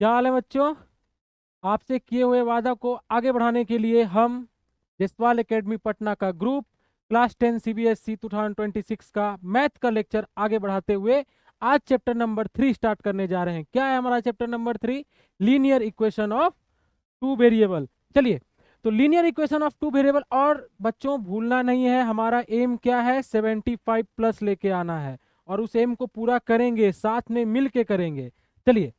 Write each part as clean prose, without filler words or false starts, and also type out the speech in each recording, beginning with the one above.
क्या हाल है बच्चों। आपसे किए हुए वादा को आगे बढ़ाने के लिए हम जसवाल एकेडमी पटना का ग्रुप क्लास 10 सीबीएसई 2026 का मैथ का लेक्चर आगे बढ़ाते हुए आज चैप्टर नंबर 3 स्टार्ट करने जा रहे हैं। क्या है हमारा chapter number 3? Linear equation of two variable. चलिए, तो linear equation of two variable, और बच्चों भूलना नहीं है हमारा एम क्या है, 75 प्लस लेके आना है और उस एम को पूरा करेंगे, साथ में मिल के करेंगे। चलिए,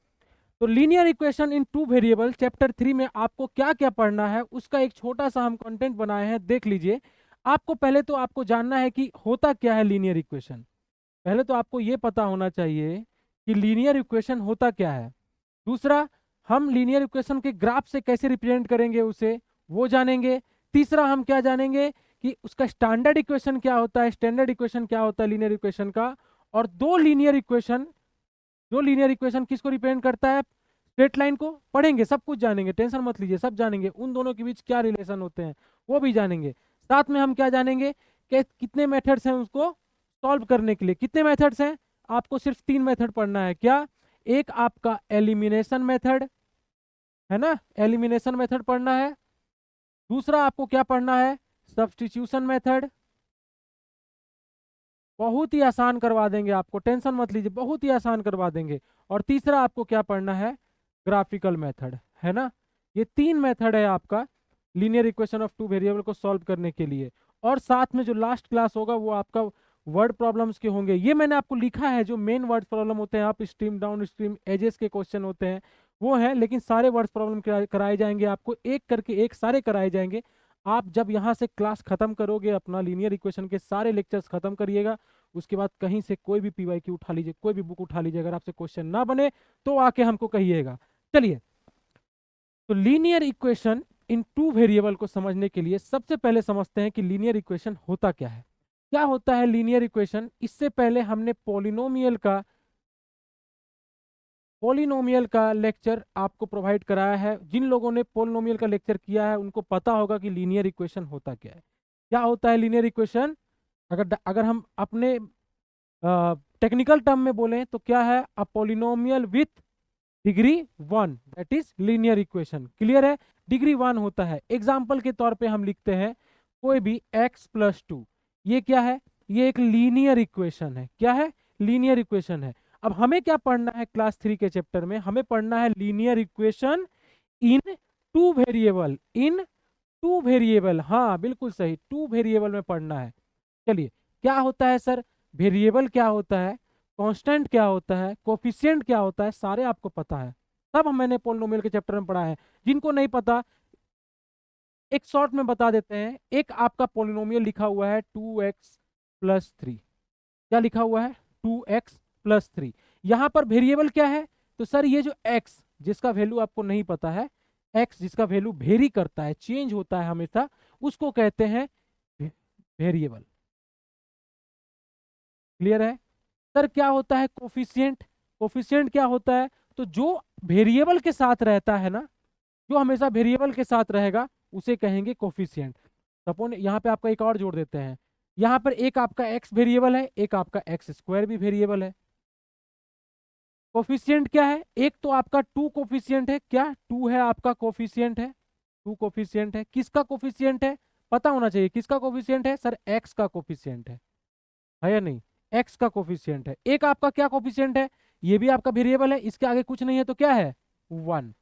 तो linear equation in two variable chapter 3 में आपको क्या क्या पढ़ना है उसका एक छोटा सा हम कंटेंट बनाए हैं, देख लीजिए। आपको पहले तो आपको जानना है कि होता क्या है लीनियर इक्वेशन। पहले तो आपको ये पता होना चाहिए कि लीनियर इक्वेशन होता क्या है। दूसरा, हम लीनियर इक्वेशन के ग्राफ से कैसे रिप्रेजेंट करेंगे उसे, वो जानेंगे। तीसरा, हम क्या जानेंगे कि उसका स्टैंडर्ड इक्वेशन क्या होता है, स्टैंडर्ड इक्वेशन क्या होता है लीनियर इक्वेशन का। और दो लीनियर इक्वेशन, जो लीनियर इक्वेशन किसको रिप्रेजेंट करता है, स्ट्रेट लाइन को पढ़ेंगे, सब कुछ जानेंगे, टेंशन मत लीजिए, सब जानेंगे। उन दोनों के बीच क्या रिलेशन होते हैं वो भी जानेंगे। साथ में हम क्या जानेंगे कि कितने मेथड्स हैं उसको सॉल्व करने के लिए। कितने मेथड्स हैं? आपको सिर्फ 3 मेथड पढ़ना है। क्या? एक आपका एलिमिनेशन मेथड है ना, एलिमिनेशन मेथड पढ़ना है। दूसरा आपको क्या पढ़ना है, सब्स्टिट्यूशन मेथड। बहुत ही आसान करवा देंगे आपको, टेंशन मत लीजिए, बहुत ही आसान करवा देंगे। और तीसरा आपको क्या पढ़ना है, ग्राफिकल मेथड, है ना। ये 3 मेथड है आपका linear equation of two variable को सॉल्व करने के लिए। और साथ में जो लास्ट क्लास होगा वो आपका वर्ड प्रॉब्लम्स के होंगे। ये मैंने आपको लिखा है, जो मेन वर्ड प्रॉब्लम होते हैं, आप स्ट्रीम डाउन स्ट्रीम एजेस के क्वेश्चन होते हैं वो है, लेकिन सारे वर्ड प्रॉब्लम कराए जाएंगे आपको, एक करके एक सारे कराए जाएंगे। आप जब यहाँ से क्लास खत्म करोगे, अपना लीनियर इक्वेशन के सारे लेक्चर्स खत्म करिएगा, उसके बाद कहीं से कोई भी पीवाईक्यू उठा लीजिए, कोई भी बुक उठा लीजिए, अगर आपसे क्वेश्चन ना बने तो आके हमको कहिएगा। चलिए, तो linear equation in two variable को समझने के लिए सबसे पहले समझते हैं कि लीनियर इक्वेशन होता क्या है। क्या होता है लीनियर इक्वेशन? इससे पहले हमने पॉलिनोमियल का लेक्चर आपको प्रोवाइड कराया है। जिन लोगों ने पॉलिनोमियल का लेक्चर किया है उनको पता होगा कि लीनियर इक्वेशन होता क्या है। क्या होता है लीनियर इक्वेशन? अगर अगर हम अपने टेक्निकल टर्म में बोलें तो क्या है, a polynomial with degree 1, that is linear equation. Clear है? डिग्री 1 होता है। एग्जाम्पल के तौर पे हम लिखते हैं कोई भी x+2, ये क्या है, ये एक लीनियर इक्वेशन है। क्या है? लीनियर इक्वेशन है। अब हमें क्या पढ़ना है क्लास 3 के चैप्टर में, हमें पढ़ना है linear equation in two variable. In two variable, हाँ बिल्कुल सही, टू वेरिएबल में पढ़ना है। चलिए, क्या होता है सर, वेरिएबल क्या होता है, कांस्टेंट क्या होता है, कोफिशिएंट क्या होता है, सारे आपको पता है। सब मैंने पॉलिनोमियल के चैप्टर में पढ़ा है। जिनको नहीं पता, एक शॉर्ट में बता देते हैं। एक आपका पॉलिनोमियल लिखा हुआ है 2x+3। क्या लिखा हुआ है? 2x+3। यहां पर वेरिएबल क्या है? तो सर ये जो x जिसका वैल्यू आपको नहीं पता है, x जिसका वैल्यू वेरी करता है, चेंज होता है हमेशा, उसको कहते हैं वेरिएबल। क्लियर है? सर क्या होता है कोफिशिएंट? कोफिशिएंट क्या होता है? तो जो वेरिएबल के साथ रहता है ना, जो हमेशा वेरिएबल के साथ रहेगा उसे कहेंगे कोफिशिएंट। सपोज यहाँ पे आपका एक और जोड़ देते हैं, यहाँ पर एक आपका एक्स वेरिएबल है, एक आपका एक्स स्क्वायर भी वेरिएबल है। कोफिशिएंट क्या है? एक तो आपका टू कोफिशिएंट है, क्या टू है आपका कोफिशिएंट है, टू कोफिशिएंट है। किसका कोफिशिएंट है? पता होना चाहिए किसका कोफिशिएंट है। सर एक्स का कोफिशिएंट है या नहीं? एक्स का कोफिशिएंट है। एक आपका क्या कोफिशिएंट है, ये भी आपका वेरिएबल है, इसके आगे कुछ नहीं है तो क्या है, 1।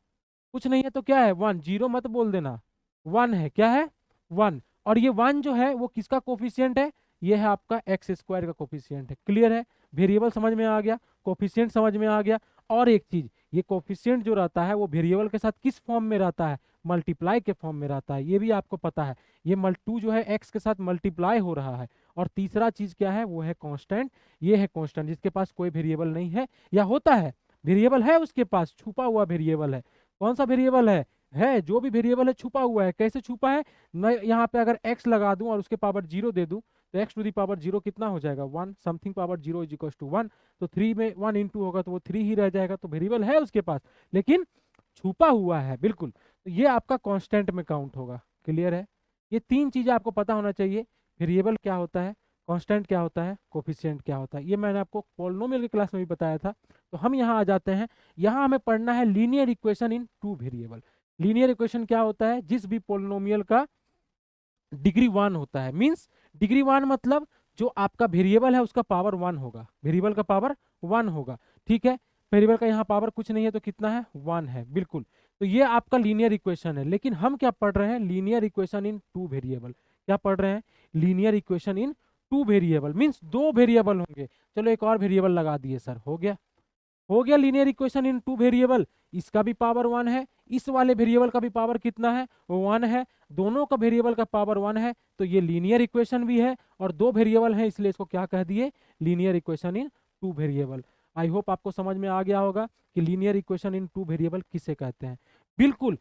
कुछ नहीं है तो क्या है, 1। जीरो मत बोल देना, 1 है। क्या है? 1। और ये 1 जो है वो किसका कोफिशिएंट है? ये है आपका एक्स स्क्वायर का कोफिशिएंट है। क्लियर है? वेरिएबल समझ में आ गया, कोफिशिएंट समझ में आ गया। और एक चीज, ये कोफिशिएंट जो रहता है वो वेरिएबल के साथ किस फॉर्म में रहता है, मल्टीप्लाई के फॉर्म में रहता है, ये भी आपको पता है। ये टू जो है एक्स के साथ मल्टीप्लाई हो रहा है। और तीसरा चीज क्या है, वो है कांस्टेंट। ये है कांस्टेंट जिसके पास कोई वेरिएबल नहीं है, या होता है, वेरिएबल है उसके पास, छुपा हुआ वेरिएबल है। कौन सा वेरिएबल है जो भी वेरिएबल है छुपा हुआ है। कैसे छुपा है? मैं यहाँ पे अगर x लगा दूं और उसके पावर 0 दे दूं, तो x टू दी पावर 0 कितना हो जाएगा, 1। Something power 0 is equal to 1। तो 3 में 1 इंटू होगा तो वो 3 ही रह जाएगा। तो वेरिएबल है उसके पास, लेकिन छुपा हुआ है, बिल्कुल। तो ये आपका कांस्टेंट में काउंट होगा। क्लियर है? ये 3 चीजें आपको पता होना चाहिए। वेरिएबल क्या होता है, कांस्टेंट क्या होता है, कोफिशिएंट क्या होता है, ये मैंने आपको पॉलिनोमियल की क्लास में भी बताया था। तो हम यहाँ आ जाते हैं, यहाँ हमें पढ़ना है linear equation in two variable. Linear equation क्या होता है, जिस भी पॉलिनोमियल का डिग्री 1 होता है, मींस डिग्री 1 मतलब जो आपका वेरिएबल है उसका पावर 1 होगा, वेरिएबल का पावर 1 होगा, ठीक है। वेरिएबल का यहाँ पावर कुछ नहीं है तो कितना है, 1 है, बिल्कुल। तो ये आपका लीनियर इक्वेशन है। लेकिन हम क्या पढ़ रहे हैं, linear equation in two variable. क्या पढ़ रहे हैं, linear equation in two variable, means दो वेरिएबल होंगे। चलो एक और वेरिएबल लगा दिए सर, हो गया linear equation in two variable. इसका भी पावर 1 है, इस वाले वेरिएबल का भी पावर कितना है, 1 है। दोनों का वेरिएबल का पावर 1 है, तो ये लीनियर इक्वेशन भी है। और दो वेरिएबल है, इसलिए इसको क्या कह दिए, linear equation in two variable. I hope आपको समझ में आ गया होगा कि linear equation in two variable किसे कहते हैं। बिल्कुल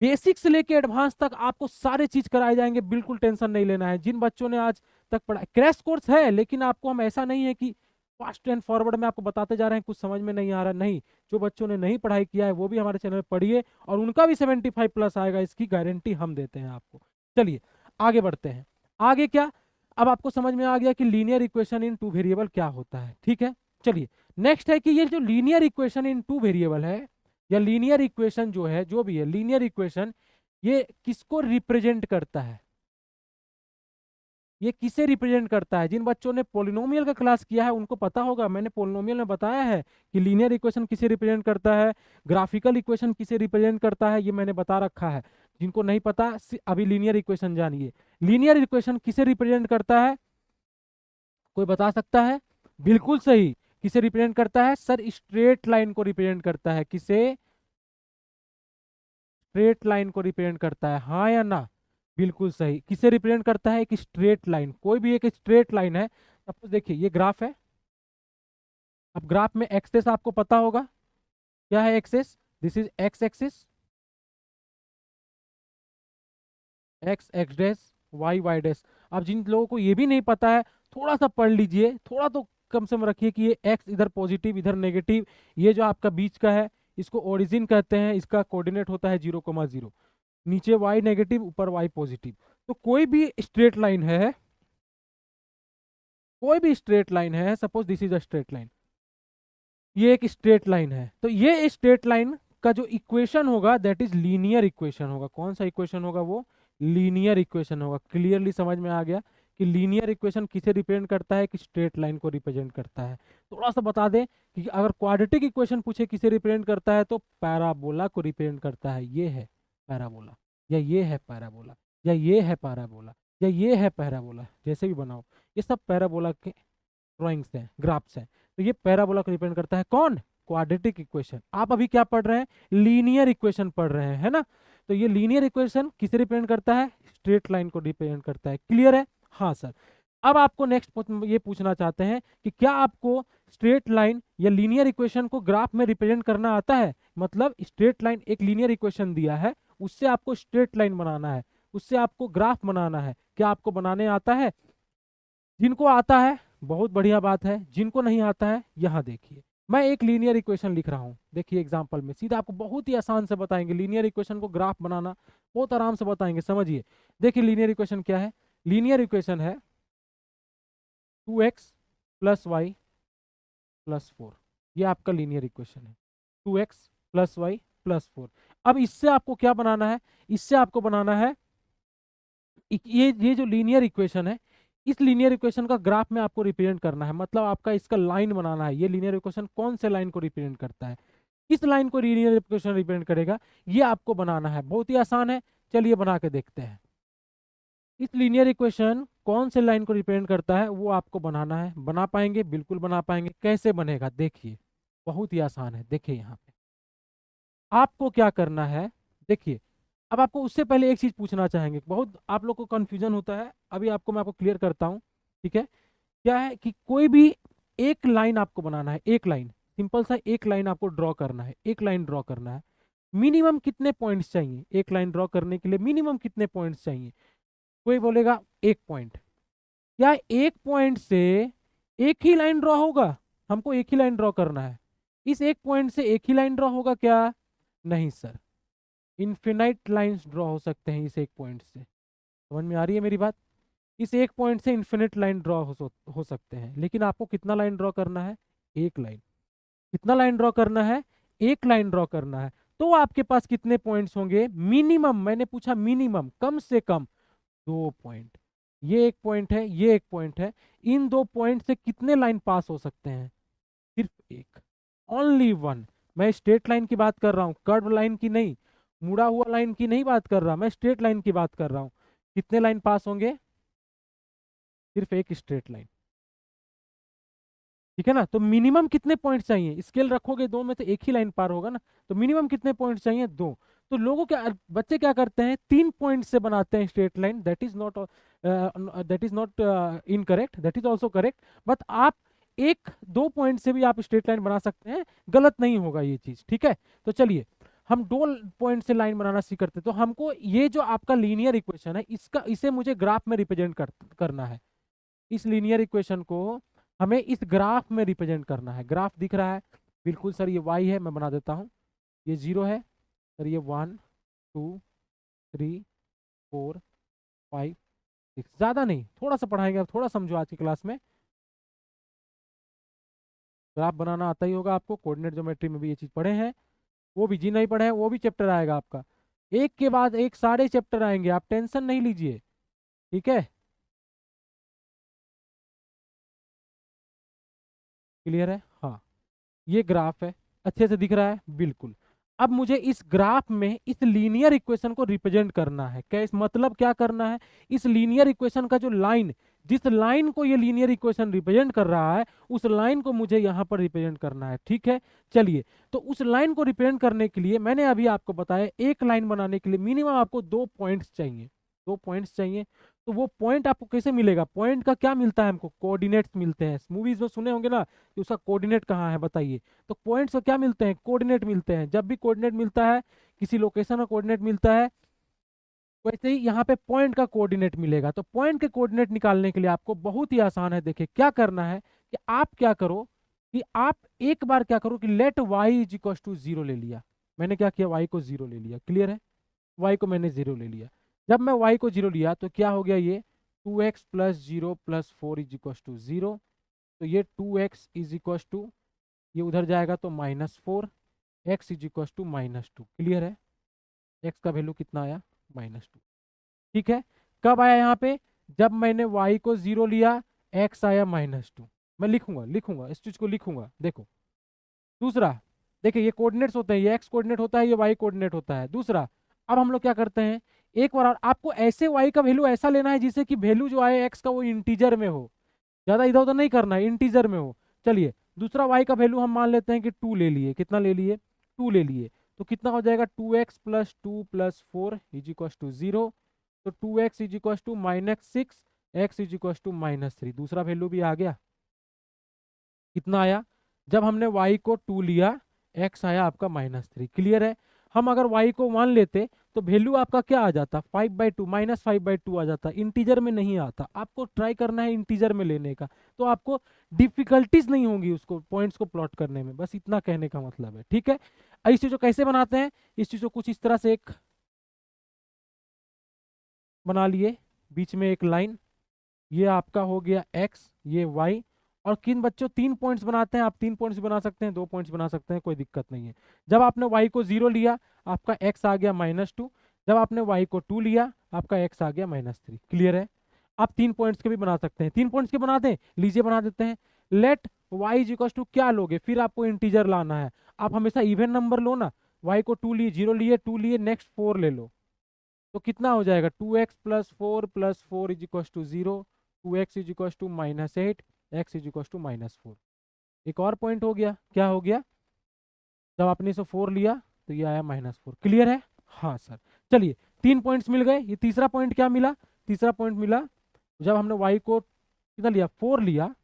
बेसिक से लेके एडवांस तक आपको सारे चीज कराए जाएंगे, बिल्कुल टेंशन नहीं लेना है। जिन बच्चों ने आज तक पढ़ा, क्रैश कोर्स है, लेकिन आपको हम ऐसा नहीं है कि फास्ट एंड फॉरवर्ड में आपको बताते जा रहे हैं, कुछ समझ में नहीं आ रहा, नहीं। जो बच्चों ने नहीं पढ़ाई किया है वो भी हमारे चैनल में पढ़िए, और उनका भी 75+ आएगा, इसकी गारंटी हम देते हैं आपको। चलिए आगे बढ़ते हैं। आगे क्या, अब आपको समझ में आ गया कि linear equation in two variable क्या होता है, ठीक है। चलिए नेक्स्ट है कि ये जो linear equation in two variable है, या लीनियर इक्वेशन जो है, जो भी है लीनियर इक्वेशन, ये किसको रिप्रेजेंट करता है, ये किसे रिप्रेजेंट करता है। जिन बच्चों ने पोलिनोमियल का क्लास किया है उनको पता होगा, मैंने पोलिनोमियल में बताया है कि लीनियर इक्वेशन किसे रिप्रेजेंट करता है, ग्राफिकल इक्वेशन किसे रिप्रेजेंट करता है, ये मैंने बता रखा है। जिनको नहीं पता अभी लीनियर इक्वेशन जानिए। लीनियर इक्वेशन किसे रिप्रेजेंट करता है, कोई बता सकता है, बिल्कुल सही, किसे रिप्रेजेंट करता है सर, स्ट्रेट लाइन को रिप्रेजेंट करता है। किसे, स्ट्रेट लाइन को रिप्रेजेंट करता है, हाँ या ना, बिल्कुल सही। किसे रिप्रेजेंट करता है, एक स्ट्रेट लाइन, कोई भी एक स्ट्रेट लाइन है। सपोज देखिए ये ग्राफ है, अब ग्राफ में एक्सेस आपको पता होगा, क्या है axis, this is x axis, x x dash, y y dash. अब जिन लोगों को ये भी नहीं पता है, थोड़ा सा पढ़ लीजिए, थोड़ा तो कम से कम रखिए कि ये एक्स इधर पॉजिटिव इधर नेगेटिव, ये जो आपका बीच का है इसको ओरिजिन कहते हैं, इसका कोऑर्डिनेट होता है 0,0, नीचे वाई नेगेटिव ऊपर वाई पॉजिटिव। तो कोई भी स्ट्रेट लाइन है, कोई भी स्ट्रेट लाइन है, suppose this is a straight line, ये एक स्ट्रेट लाइन है, तो ये स्ट्रेट लाइन का जो इक्वेशन होगा दैट इज लीनियर इक्वेशन होगा। कौन सा इक्वेशन होगा, वो लीनियर इक्वेशन होगा। क्लियरली समझ में आ गया कि लीनियर इक्वेशन किसे रिप्रेजेंट करता है, कि स्ट्रेट लाइन को रिप्रेजेंट करता है। थोड़ा सा बता दें कि अगर क्वाड्रेटिक इक्वेशन पूछे किसे रिप्रेजेंट करता है, तो पैराबोला को रिप्रेजेंट करता है। ये है पैराबोला, या ये है पैराबोला, या ये है पैराबोला, या ये है पैराबोला, जैसे भी बनाओ, ये सब पैराबोला के ड्राइंग्स हैं, ग्राफ्स हैं। तो ये पैराबोला को रिप्रेजेंट करता है, कौन, क्वाड्रेटिक इक्वेशन। आप अभी क्या पढ़ रहे हैं, लीनियर इक्वेशन पढ़ रहे हैं, है ना। तो ये लीनियर इक्वेशन किसे रिप्रेजेंट करता है, स्ट्रेट लाइन को रिप्रेजेंट करता है। क्लियर है, हाँ सर। अब आपको नेक्स्ट ये पूछना चाहते हैं कि क्या आपको स्ट्रेट लाइन या लीनियर इक्वेशन को ग्राफ में रिप्रेजेंट करना आता है। मतलब स्ट्रेट लाइन, एक लीनियर इक्वेशन दिया है, उससे आपको स्ट्रेट लाइन बनाना है, उससे आपको ग्राफ बनाना है, क्या आपको बनाने आता है। जिनको आता है बहुत बढ़िया बात है, जिनको नहीं आता है यहाँ देखिए, मैं एक लीनियर इक्वेशन लिख रहा हूँ, देखिए एग्जांपल में सीधा आपको बहुत ही आसान से बताएंगे लीनियर इक्वेशन को ग्राफ बनाना, बहुत आराम से बताएंगे, समझिए। देखिए लीनियर इक्वेशन क्या है, लीनियर इक्वेशन है 2x + y + 4, ये आपका लीनियर इक्वेशन है, 2x + y + 4। अब इससे आपको क्या बनाना है, इससे आपको बनाना है ये जो लीनियर इक्वेशन है, इस लीनियर इक्वेशन का ग्राफ में आपको रिप्रेजेंट करना है, मतलब आपका इसका लाइन बनाना है। ये लीनियर इक्वेशन कौन से लाइन को रिप्रेजेंट करता है, किस लाइन को लीनियर इक्वेशन रिप्रेजेंट करेगा, ये आपको बनाना है। बहुत ही आसान है, चलिए बना के देखते हैं। इस लीनियर इक्वेशन कौन से लाइन को रिप्रेजेंट करता है वो आपको बनाना है। बना पाएंगे, बिल्कुल बना पाएंगे। कैसे बनेगा देखिए, बहुत ही आसान है। देखिए यहाँ पे आपको क्या करना है, देखिए। अब आपको उससे पहले एक चीज पूछना चाहेंगे, बहुत आप लोग को कंफ्यूजन होता है, अभी मैं आपको क्लियर करता हूँ, ठीक है। क्या है कि कोई भी एक लाइन आपको बनाना है, एक लाइन, सिंपल सा एक लाइन आपको ड्रॉ करना है, एक लाइन ड्रॉ करना है। मिनिमम कितने पॉइंट्स चाहिए एक लाइन ड्रॉ करने के लिए, मिनिमम कितने पॉइंट्स चाहिए। कोई बोलेगा 1 पॉइंट, क्या एक पॉइंट से एक ही लाइन ड्रॉ होगा, हमको एक ही लाइन ड्रॉ करना है, इस एक पॉइंट से एक ही लाइन ड्रॉ होगा क्या, नहीं सर, इन्फिनाइट लाइंस ड्रॉ हो सकते हैं इस एक पॉइंट से। समझ में आ रही है मेरी बात। इस एक पॉइंट से इन्फिनिट लाइन ड्रॉ हो सकते हैं, लेकिन आपको कितना लाइन ड्रॉ करना है? एक लाइन। कितना लाइन ड्रॉ करना है? एक लाइन ड्रॉ करना है। तो आपके पास कितने पॉइंट्स होंगे मिनिमम? मैंने पूछा मिनिमम, कम से कम 2 पॉइंट। ये एक पॉइंट है, ये एक पॉइंट है। इन 2 पॉइंट से कितने लाइन पास हो सकते हैं? सिर्फ एक, ओनली वन। मैं स्ट्रेट लाइन की बात कर रहा हूँ, कर्व लाइन की नहीं, मुड़ा हुआ लाइन की नहीं बात कर रहा, मैं स्ट्रेट लाइन की बात कर रहा हूँ। कितने लाइन पास होंगे? सिर्फ एक स्ट्रेट लाइन। ठीक है ना? तो मिनिमम कितने पॉइंट चाहिए? स्केल रखोगे दो में तो एक ही लाइन पार होगा ना। तो मिनिमम कितने पॉइंट चाहिए? दो। तो लोगों क्या, बच्चे क्या करते हैं, 3 पॉइंट से बनाते हैं straight line. That is not incorrect, that is also correct. But आप एक दो पॉइंट से भी आप स्ट्रेट लाइन बना सकते हैं, गलत नहीं होगा ये चीज। ठीक है, तो चलिए हम 2 पॉइंट से लाइन बनाना सीख करते हैं। तो हमको ये जो आपका लीनियर इक्वेशन है, इसे मुझे ग्राफ में रिप्रेजेंट करना है। इस लीनियर इक्वेशन को हमें इस ग्राफ में रिप्रेजेंट करना है। ग्राफ दिख रहा है? बिल्कुल सर, ये y है, मैं बना देता हूँ। ये 0 है सर, ये 1 2 3 4 5 6। ज़्यादा नहीं, थोड़ा सा पढ़ाएंगे, अब थोड़ा समझो आज की क्लास में। ग्राफ बनाना आता ही होगा आपको, कोऑर्डिनेट ज्योमेट्री में भी ये चीज़ पढ़े हैं। वो भी जी नहीं पढ़े हैं, वो भी चैप्टर आएगा आपका, एक के बाद एक सारे चैप्टर आएंगे, आप टेंशन नहीं लीजिए। ठीक है, क्लियर है? हाँ, ये ग्राफ है, अच्छे से दिख रहा है? बिल्कुल। अब मुझे इस ग्राफ में इस लीनियर इक्वेशन को रिप्रेजेंट करना है। क्या इस मतलब क्या करना है? इस लीनियर इक्वेशन का जो लाइन, जिस लाइन को ये लीनियर इक्वेशन रिप्रेजेंट कर रहा है, उस लाइन को मुझे यहाँ पर रिप्रेजेंट करना है। ठीक है, चलिए। तो उस लाइन को रिप्रेजेंट करने के लिए मैंने अभी आपको बताया, एक लाइन बनाने के लिए मिनिमम आपको 2 पॉइंट्स चाहिए। 2 पॉइंट्स चाहिए। तो वो पॉइंट आपको कैसे मिलेगा? पॉइंट का क्या मिलता है हमको? कोऑर्डिनेट्स मिलते हैं। मूवीज में सुने होंगे ना कि उसका कोऑर्डिनेट कहाँ है, बताइए। तो पॉइंट्स को क्या मिलते हैं? कोऑर्डिनेट मिलते हैं। जब भी कोऑर्डिनेट मिलता है, किसी लोकेशन का कोऑर्डिनेट मिलता है, वैसे ही यहाँ पे पॉइंट का कोऑर्डिनेट मिलेगा। तो पॉइंट के कोऑर्डिनेट निकालने के लिए आपको बहुत ही आसान है। देखिए क्या करना है कि आप क्या करो, कि आप एक बार क्या करो कि let y is equal to 0 ले लिया। मैंने क्या किया? वाई को 0 ले लिया। क्लियर है? वाई को मैंने 0 ले लिया। जब मैं वाई को 0 लिया तो क्या हो गया? ये 2x plus 0 plus 4 is equal to 0। तो ये 2x इज इक्व टू, ये उधर जाएगा तो -4, x is equal to -2। Clear है? x का वैल्यू कितना आया? -2। ठीक है, कब आया यहाँ पे? जब मैंने y को 0 लिया, x आया -2। मैं लिखूंगा लिखूंगा इस चीज को लिखूंगा, देखो। दूसरा, देखिए ये कोऑर्डिनेट्स होते हैं, ये x कोऑर्डिनेट होता है, ये y कोऑर्डिनेट होता है। दूसरा, अब हम लोग क्या करते हैं, एक बार और आपको ऐसे y का वैल्यू ऐसा लेना है जिससे कि वैल्यू जो आए x का वो इंटीजर में हो, ज्यादा इधर उधर नहीं करना है, इंटीजर में हो। चलिए, दूसरा y का वैल्यू हम मान लेते हैं कि 2 ले लिए। कितना ले लिए? 2 ले लिए। तो कितना हो जाएगा? 2x plus 2 plus 4 is equal to 0। तो 2x is equal to -6, x is equal to -3। दूसरा वैल्यू भी आ गया। कितना आया? जब हमने y को 2 लिया, x आया आपका -3। क्लियर है? हम अगर y को 1 लेते तो वैल्यू आपका क्या आ जाता? 5/2, -5/2 आ जाता। इंटीजर में नहीं आता। आपको ट्राई करना है इंटीजर में लेने का, तो आपको डिफिकल्टीज नहीं होंगी उसको पॉइंट्स को प्लॉट करने में। बस इतना कहने का मतलब है। ठीक है, इस चीज को कैसे बनाते हैं? इस चीज को कुछ इस तरह से एक बना लिए, बीच में एक लाइन, ये आपका हो गया x, ये y। और किन बच्चों 3 पॉइंट्स बनाते हैं? आप 3 पॉइंट्स बना सकते हैं, 2 पॉइंट्स बना सकते हैं, कोई दिक्कत नहीं है। जब आपने y को 0 लिया, आपका x आ गया -2। जब आपने y को 2 लिया, आपका x आ गया -3। क्लियर है? आप 3 पॉइंट्स के भी बना सकते हैं। 3 पॉइंट्स के बना दें, लीजिए बना देते हैं। Let y is equal to, क्या लोगे फिर? आपको इंटीजर लाना है। आप हमेशा इवन नंबर लो ना। y को 2 लिए, 0 लिए, 2 लिए, नेक्स्ट 4 ले लो। तो कितना हो जाएगा? 2x plus 4 plus 4 is equal to 0। 2x is equal to -8, x is equal to -4। एक और पॉइंट हो गया। क्या हो गया? जब आपने इसे 4 लिया तो ये आया -4। क्लियर है? हाँ सर। चलिए, 3 पॉइंट्स मिल गए। ये तीसरा पॉइंट क्या मिला? तीसरा पॉइंट मिला जब हमने y को कितना लिया? 4 लिया।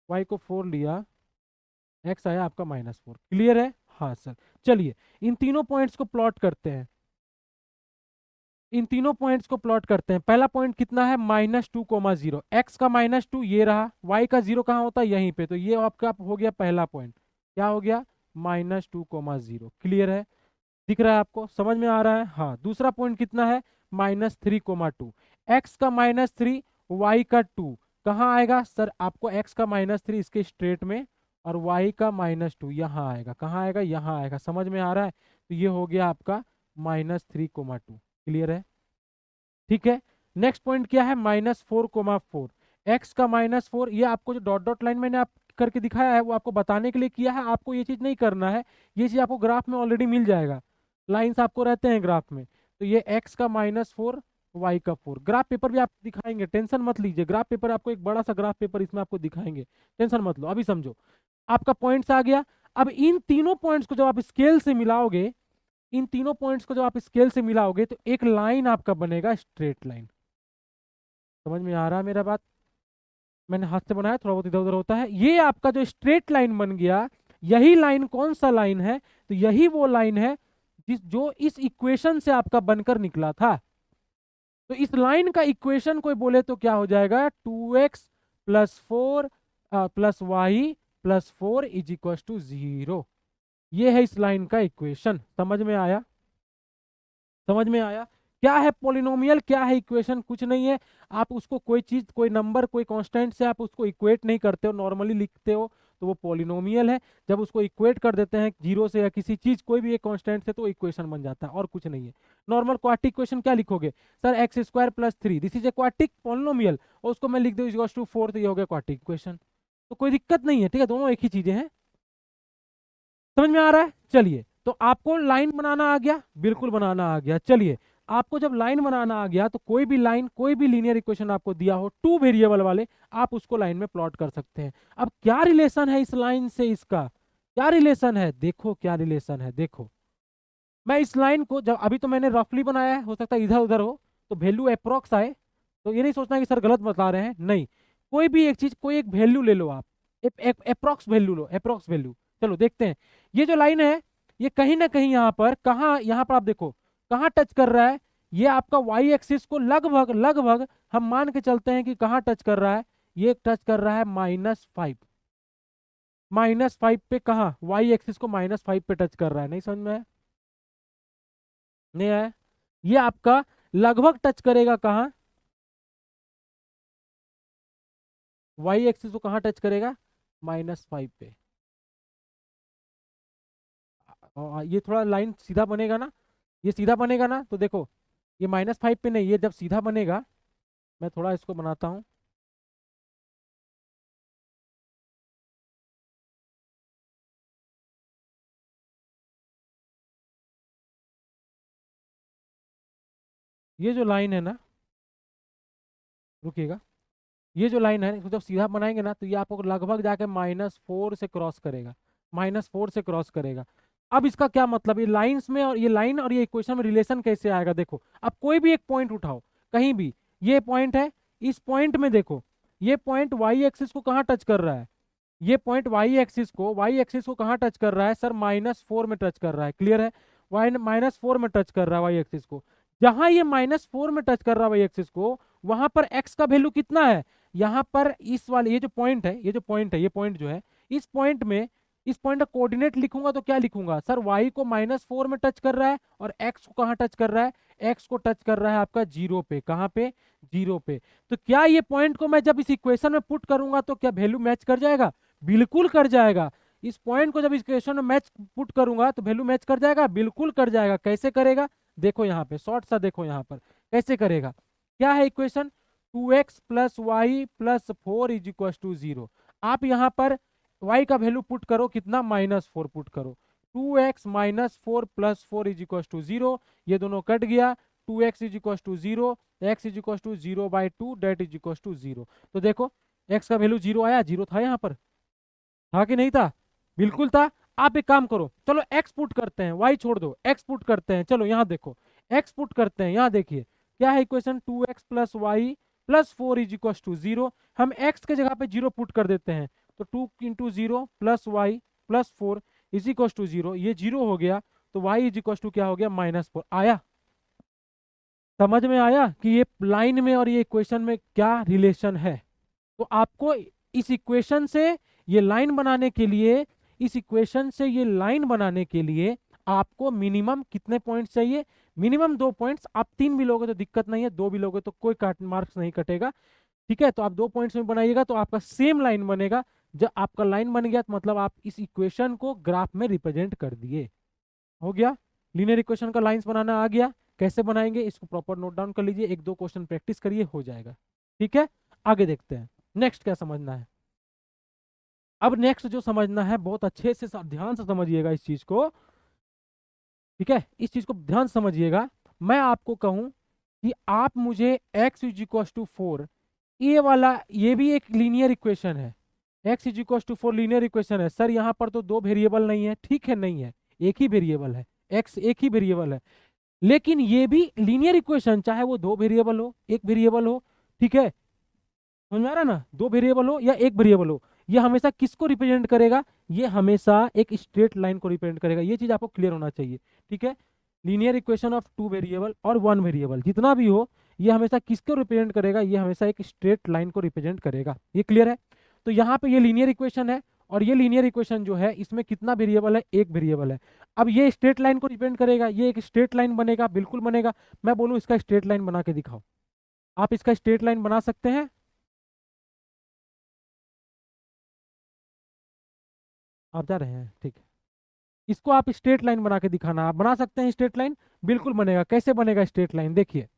y को 4 लिया, x आया आपका -4। क्लियर है? हाँ सर। चलिए, इन तीनों पॉइंट्स को प्लॉट करते हैं। इन तीनों पॉइंट्स को प्लॉट करते हैं। पहला पॉइंट कितना है? -2, 0। x का -2 ये रहा, y का 0 कहाँ होता है? यहीं पे। तो ये आपका हो गया पहला पॉइंट। क्या हो गया? -2, 0। क्लियर है? दिख रहा है आपको? समझ में आ रहा है? हाँ। दूसरा पॉइंट कितना है? -3, 2। x का -3 y का 2 कहाँ आएगा सर? आपको x का -3 इसके स्ट्रेट में और y का -2 यहाँ आएगा। कहाँ आएगा? यहाँ आएगा। समझ में आ रहा है? तो ये हो गया आपका -3,2। क्लियर है? ठीक है। नेक्स्ट पॉइंट क्या है? -4,4 x का -4, ये आपको जो डॉट डॉट लाइन मैंने आप करके दिखाया है वो आपको बताने के लिए किया है। आपको ये चीज नहीं करना है, ये चीज आपको ग्राफ में ऑलरेडी मिल जाएगा। लाइंस आपको रहते हैं ग्राफ में। तो ये x का -4 y का 4, ग्राफ पेपर भी आप दिखाएंगे, टेंशन मत लीजिए। ग्राफ पेपर आपको एक बड़ा सा ग्राफ पेपर इसमें आपको दिखाएंगे, टेंशन मत लो। अभी समझो, आपका पॉइंट्स आ गया। अब इन तीनों पॉइंट्स को जब आप स्केल से मिलाओगे, इन तीनों पॉइंट्स को जब आप स्केल से मिलाओगे तो एक लाइन आपका बनेगा, स्ट्रेट लाइन। समझ में आ रहा है मेरा बात? मैंने हाथ से बनाया, थोड़ा बहुत इधर उधर होता है। ये आपका जो स्ट्रेट लाइन बन गया, यही लाइन कौन सा लाइन है? तो यही वो लाइन है जो इस इक्वेशन से आपका बनकर निकला था। तो इस लाइन का इक्वेशन कोई बोले तो क्या हो जाएगा? 2x + 4 + y + 4 = 0। ये है इस लाइन का इक्वेशन। समझ में आया? समझ में आया? क्या है पॉलिनोमियल, क्या है इक्वेशन? कुछ नहीं है। आप उसको कोई चीज, कोई नंबर, कोई कांस्टेंट से आप उसको इक्वेट नहीं करते हो, नॉर्मली लिखते हो तो वो पॉलिनोमियल है। जब उसको इक्वेट कर देते हैं जीरो से या किसी चीज, कोई भी एक कांस्टेंट से, तो इक्वेशन बन जाता है, और कुछ नहीं है। नॉर्मल क्वाड्रेटिक इक्वेशन क्या लिखोगे sir? x² + 3, this is a quadratic polynomial, और उसको मैं लिख दूं = 4, तो ये हो गया क्वाड्रेटिक इक्वेशन। तो कोई दिक्कत नहीं है, ठीक है, दोनों एक ही चीजें हैं। समझ में आ रहा है? चलिए, तो आपको लाइन बनाना आ गया, बिल्कुल बनाना आ गया। चलिए, आपको जब लाइन बनाना आ गया तो कोई भी लाइन, कोई भी लीनियर इक्वेशन आपको दिया हो 2 वेरिएबल वाले, आप उसको लाइन में प्लॉट कर सकते हैं। अब क्या रिलेशन है इस लाइन से, इसका क्या रिलेशन है? देखो क्या रिलेशन है, देखो। मैं इस लाइन को जब, अभी तो मैंने रफली बनाया है, हो सकता है इधर उधर हो तो वैल्यू अप्रोक्स आए, तो ये नहीं सोचना कि सर गलत बता रहे हैं, नहीं। कोई भी एक चीज, कोई एक वैल्यू ले लो आप, अप्रोक्स वैल्यू लो, अप्रोक्स वैल्यू। चलो देखते हैं, ये जो लाइन है ये कहीं ना कहीं यहाँ पर, कहाँ, यहाँ पर आप देखो कहाँ टच कर रहा है। ये आपका वाई एक्सिस को लगभग लगभग हम मान के चलते हैं कि कहाँ टच कर रहा है। ये टच कर रहा है -5, -5 पे। कहाँ? वाई एक्सिस को -5 पे टच कर रहा है। नहीं समझ में आया? नहीं आया? ये आपका लगभग टच करेगा कहाँ? वाई एक्सिस को कहाँ टच करेगा? -5 पे। और ये थोड़ा लाइन सीधा बनेगा ना, ये सीधा बनेगा ना, तो देखो ये -5 पे नहीं, ये जब सीधा बनेगा, मैं थोड़ा इसको बनाता हूँ। ये जो लाइन है ना, रुकिएगा, ये जो लाइन है इसको जब सीधा बनाएंगे ना, तो ये आपको लगभग जाके -4 से क्रॉस करेगा, -4 से क्रॉस करेगा। अब इसका क्या मतलब? ये लाइंस में, और ये लाइन और ये इक्वेशन में रिलेशन कैसे आएगा? देखो, अब कोई भी एक पॉइंट उठाओ, कहीं भी, ये पॉइंट है, इस पॉइंट में देखो, ये पॉइंट वाई एक्सिस को कहाँ टच कर रहा है? ये पॉइंट वाई एक्सिस को कहाँ टच कर रहा है सर? -4 में टच कर रहा है। क्लियर है? वाई -4 में टच कर रहा है वाई एक्सिस को। जहां ये -4 में टच कर रहा है वाई एक्सिस को, वहां पर एक्स का वैल्यू कितना है? यहाँ पर इस वाले, ये जो पॉइंट है, ये जो पॉइंट है, ये पॉइंट जो है, इस पॉइंट में, इस पॉइंट का कोऑर्डिनेट लिखूंगा तो क्या लिखूंगा सर? वाई को -4 में टच कर रहा है, और एक्स को कहाँ टच कर रहा है? एक्स को टच कर रहा है आपका 0 पे। कहाँ पे? 0 पे। तो क्या ये पॉइंट को मैं जब इस इक्वेशन में पुट करूंगा तो क्या वैल्यू मैच कर जाएगा? बिल्कुल कर जाएगा। इस पॉइंट को जब इस इक्वेशन में मैच पुट करूंगा तो वैल्यू मैच कर जाएगा, बिल्कुल कर जाएगा। कैसे करेगा? देखो यहाँ पे शॉर्ट सा, देखो यहाँ पर कैसे करेगा। क्या है इक्वेशन? 2x + y + 4 = 0। आप यहाँ पर y का वैल्यू पुट करो, कितना? -4 पुट करो। 2x - 4 + 4 = 0। ये दोनों कट गया, 2x = 0, x = 0/2, डेट = 0। तो देखो x का वैल्यू 0 आया, 0 था यहाँ पर, था कि नहीं था? बिल्कुल था। आप एक काम करो, चलो x पुट करते हैं, y छोड़ दो, x पुट करते हैं। चलो यहाँ देखो, x पुट करते हैं, यहाँ देखिए क्या है इक्वेशन? 2x + y + 4 = 0। हम x के जगह पे 0 पुट कर देते हैं, तो 2 × 0 + y + 4 = 0। ये 0 हो गया, तो y = क्या हो गया? -4 आया। समझ में आया कि ये लाइन में और ये इक्वेशन में क्या रिलेशन है? तो आपको इस इक्वेशन से ये लाइन बनाने के लिए, इस इक्वेशन से ये लाइन बनाने के लिए आपको मिनिमम कितने पॉइंट्स चाहिए? Minimum 2 points. आप 3 भी लोगे तो दिक्कत नहीं है, 2 भी लोगे तो कोई काट मार्क्स नहीं कटेगा। ठीक है, तो आप 2 पॉइंट्स में बनाइएगा तो आपका सेम लाइन बनेगा। जब आपका लाइन बन गया तो मतलब आप इस इक्वेशन को ग्राफ में रिप्रेजेंट कर दिए। हो गया, लीनियर इक्वेशन का लाइंस बनाना आ गया। कैसे बनाएंगे इसको प्रॉपर नोट डाउन कर लीजिए, 1-2 क्वेश्चन प्रैक्टिस करिए, हो जाएगा। ठीक है, आगे देखते हैं नेक्स्ट क्या समझना है। अब नेक्स्ट जो समझना है बहुत अच्छे से ध्यान से समझिएगा इस चीज को। ठीक है, इस चीज को ध्यान से समझिएगा। मैं आपको कहूं कि आप मुझे x इज इक्व टू 4, ये वाला ये भी एक लीनियर इक्वेशन है। x is equal to 4 linear equation है। सर यहाँ पर तो 2 वेरिएबल नहीं है। ठीक है, नहीं है, एक ही वेरिएबल है, x एक ही वेरिएबल है। लेकिन ये भी लीनियर इक्वेशन, चाहे वो 2 वेरिएबल हो, एक वेरिएबल हो। ठीक है, समझ में आ रहा है ना? 2 वेरिएबल हो या एक वेरिएबल हो, ये हमेशा किसको रिप्रेजेंट करेगा? ये हमेशा एक स्ट्रेट लाइन को रिप्रेजेंट करेगा। ये चीज आपको क्लियर होना चाहिए। ठीक है, लीनियर इक्वेशन ऑफ 2 वेरिएबल और 1 वेरिएबल जितना भी हो, ये हमेशा किसको रिप्रेजेंट करेगा? ये हमेशा एक स्ट्रेट लाइन को रिप्रेजेंट करेगा। ये क्लियर है? तो यहाँ पे ये लीनियर इक्वेशन है, और ये लीनियर इक्वेशन जो है इसमें कितना वेरिएबल है? एक वेरिएबल है। अब ये स्ट्रेट लाइन को रिप्रेजेंट करेगा, ये एक स्ट्रेट लाइन बनेगा, बिल्कुल बनेगा। मैं बोलूँ इसका स्ट्रेट लाइन बना के दिखाओ, आप इसका स्ट्रेट लाइन बना सकते हैं? आप जा रहे हैं, ठीक है। इसको आप स्ट्रेट लाइन बना के दिखाना, आप बना सकते हैं स्ट्रेट लाइन? बिल्कुल बनेगा। कैसे बनेगा स्ट्रेट लाइन? देखिए,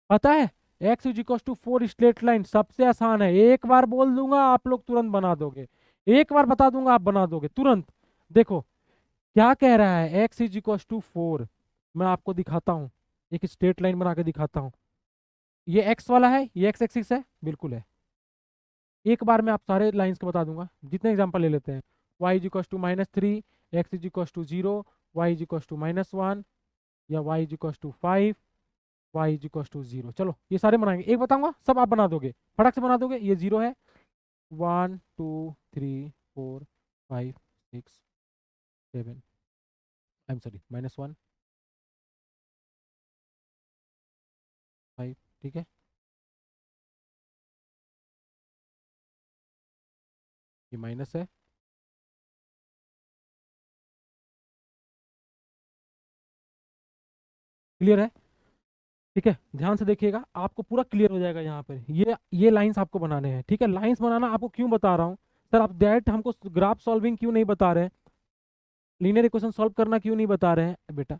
पता है x is equal to 4 straight line सबसे आसान है। एक बार बोल दूंगा आप लोग तुरंत बना दोगे, एक बार बता दूंगा आप बना दोगे तुरंत। देखो क्या कह रहा है, एक्स इज इक्व टू 4। मैं आपको दिखाता हूँ, एक स्ट्रेट लाइन बना के दिखाता हूँ। ये एक्स वाला है, ये एक्स एक्सिस है, बिल्कुल है। एक बार में आप सारे लाइंस को बता दूंगा, जितने एग्जांपल ले लेते हैं। y is equal to -3, x is equal to 0, y is equal to -1, या y is equal to 5, y is equal to 0। चलो ये सारे बनाएंगे, एक बताऊंगा सब आप बना दोगे, फटक से बना दोगे। ये 0 है, 1 2 3 4 5 6 7, आई एम सॉरी, -1 5। ठीक है, ये माइनस है। क्लियर है? ठीक है, ध्यान से देखिएगा, आपको पूरा क्लियर हो जाएगा यहाँ पर। ये लाइंस आपको बनाने हैं। ठीक है, लाइंस बनाना आपको क्यों बता रहा हूँ? सर आप डायरेक्ट हमको ग्राफ सॉल्विंग क्यों नहीं बता रहे हैं, लीनियर इक्वेशन सॉल्व करना क्यों नहीं बता रहे हैं? बेटा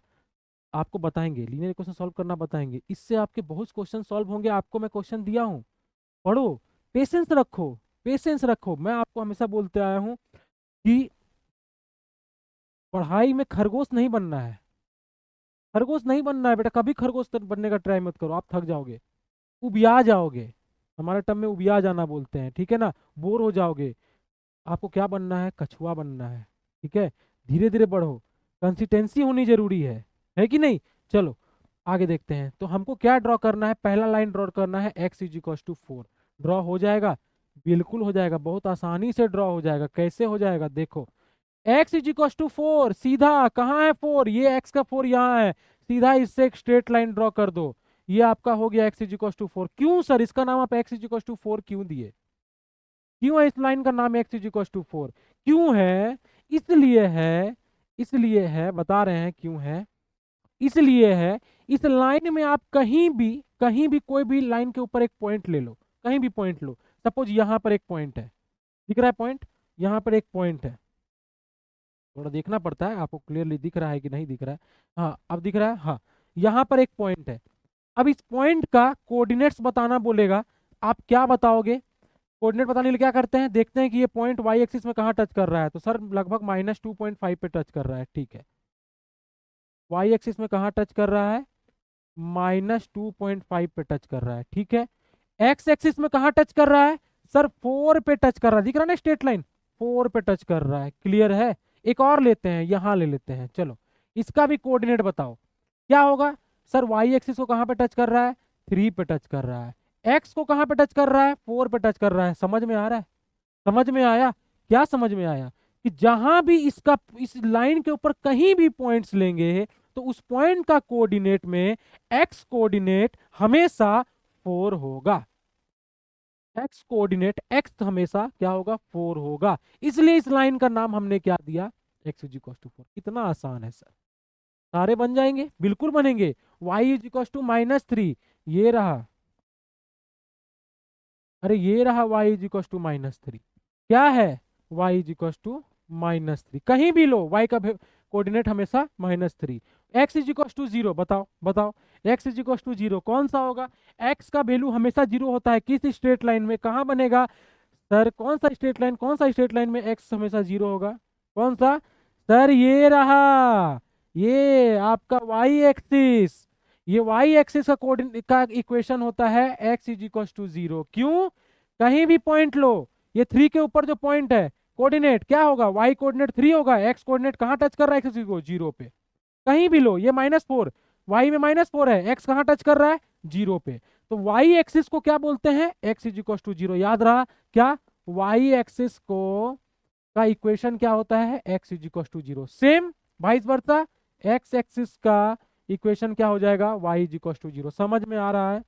आपको बताएंगे, लीनियर इक्वेशन सॉल्व करना बताएंगे, इससे आपके बहुत क्वेश्चन सॉल्व होंगे। आपको मैं क्वेश्चन दिया हूँ, पढ़ो, पेशेंस रखो, पेशेंस रखो। मैं आपको हमेशा बोलते आया हूँ कि पढ़ाई में खरगोश नहीं बनना है, खरगोश नहीं बनना है बेटा। कभी खरगोश बनने का ट्राई मत करो, आप थक जाओगे, उबिया जाओगे। हमारे टर्म में उबिया जाना बोलते हैं, ठीक है ना? बोर हो जाओगे। आपको क्या बनना है? कछुआ बनना है। ठीक है, धीरे धीरे बढ़ो, कंसिस्टेंसी होनी जरूरी है कि नहीं? चलो आगे देखते हैं। तो हमको क्या ड्रॉ करना है? पहला लाइन ड्रॉ करना है, x is equal to 4। Draw हो जाएगा? बिल्कुल हो जाएगा, बहुत आसानी से ड्रॉ हो जाएगा। कैसे हो जाएगा? देखो, x इज इक्व टू 4, सीधा कहाँ है 4? ये x का 4 यहाँ है, सीधा इससे एक स्ट्रेट लाइन ड्रॉ कर दो। ये आपका हो गया x इज इक्व टू 4। क्यों सर इसका नाम आप x इज इक्व टू 4 क्यों दिए? क्यों है इस लाइन का नाम x इज इक्व टू 4? क्यों है? इसलिए है, इसलिए है, बता रहे हैं क्यों है। इसलिए है, इस लाइन में आप कहीं भी कोई भी लाइन के ऊपर एक पॉइंट ले लो, कहीं भी पॉइंट लो। सपोज यहाँ पर एक पॉइंट है, दिख रहा है पॉइंट? यहाँ पर एक पॉइंट है, थोड़ा देखना पड़ता है, आपको क्लियरली दिख रहा है कि नहीं दिख रहा है? हाँ अब दिख रहा है, हाँ। यहाँ पर एक पॉइंट है। अब इस पॉइंट का कोऑर्डिनेट्स बताना बोलेगा, आप क्या बताओगे? कोऑर्डिनेट बताने के लिए क्या करते हैं, देखते हैं कि ये पॉइंट वाई एक्सिस में कहाँ टच कर रहा है। तो सर लगभग -2.5 पे टच कर रहा है। ठीक है, वाई एक्सिस में कहाँ टच कर रहा है? -2.5 पे टच कर रहा है। ठीक है, एक्स एक्सिस में कहाँ टच कर रहा है? सर 4 पे टच कर रहा है, दिख रहा है ना स्ट्रेट लाइन? 4 पे टच कर रहा है। क्लियर है? एक और लेते हैं, यहां ले लेते हैं। चलो इसका भी कोऑर्डिनेट बताओ क्या होगा? सर वाई एक्सिस को कहाँ पे टच कर रहा है? 3 पे टच कर रहा है। एक्स को कहाँ पे टच कर रहा है? 4 पे टच कर रहा है। समझ में आ रहा है? समझ में आया? क्या समझ में आया? कि जहां भी इसका, इस लाइन के ऊपर कहीं भी पॉइंट्स लेंगे तो उस पॉइंट का कोऑर्डिनेट में एक्स कोऑर्डिनेट हमेशा 4 होगा। एक्स कोऑर्डिनेट एक्स हमेशा क्या होगा? 4 होगा। इसलिए इस लाइन का नाम हमने क्या दिया? X is equal to 4। कितना आसान है सर, सारे बन जाएंगे, बिल्कुल बनेंगे। y इज इक्वल टू -3, ये रहा, अरे ये रहा y इज इक्वल टू -3। क्या है? y इज इक्वल टू -3, कहीं भी लो y का कोऑर्डिनेट हमेशा -3। x इज इक्वल टू 0, बताओ बताओ, x इज इक्वल टू 0 कौन सा होगा? x का वैल्यू हमेशा 0 होता है, किस स्ट्रेट लाइन में, कहाँ बनेगा सर? कौन सा स्ट्रेट लाइन, कौन सा स्ट्रेट लाइन में x हमेशा 0 होगा? कौन सा सर? ये रहा, ये आपका y एक्सिस। ये y एक्सिस का कोऑर्डिनेट का इक्वेशन होता है x इज इक्वल टू 0। क्यों? कहीं भी पॉइंट लो, ये 3 के ऊपर जो पॉइंट है कोऑर्डिनेट क्या होगा? y कोऑर्डिनेट 3 होगा, x कोऑर्डिनेट कहाँ टच कर रहा है? एक्सिस को 0 पे। कहीं भी लो, ये -4, y में -4 है, x कहाँ टच कर रहा है? 0 पे। तो y एक्सिस को क्या बोलते हैं? x is equal to 0। याद रहा क्या? y एक्सिस को का इक्वेशन क्या होता है? x is equal to 0। Same vice versa, x axis का इक्वेशन क्या हो जाएगा? y is equal to 0। समझ में आ रहा है?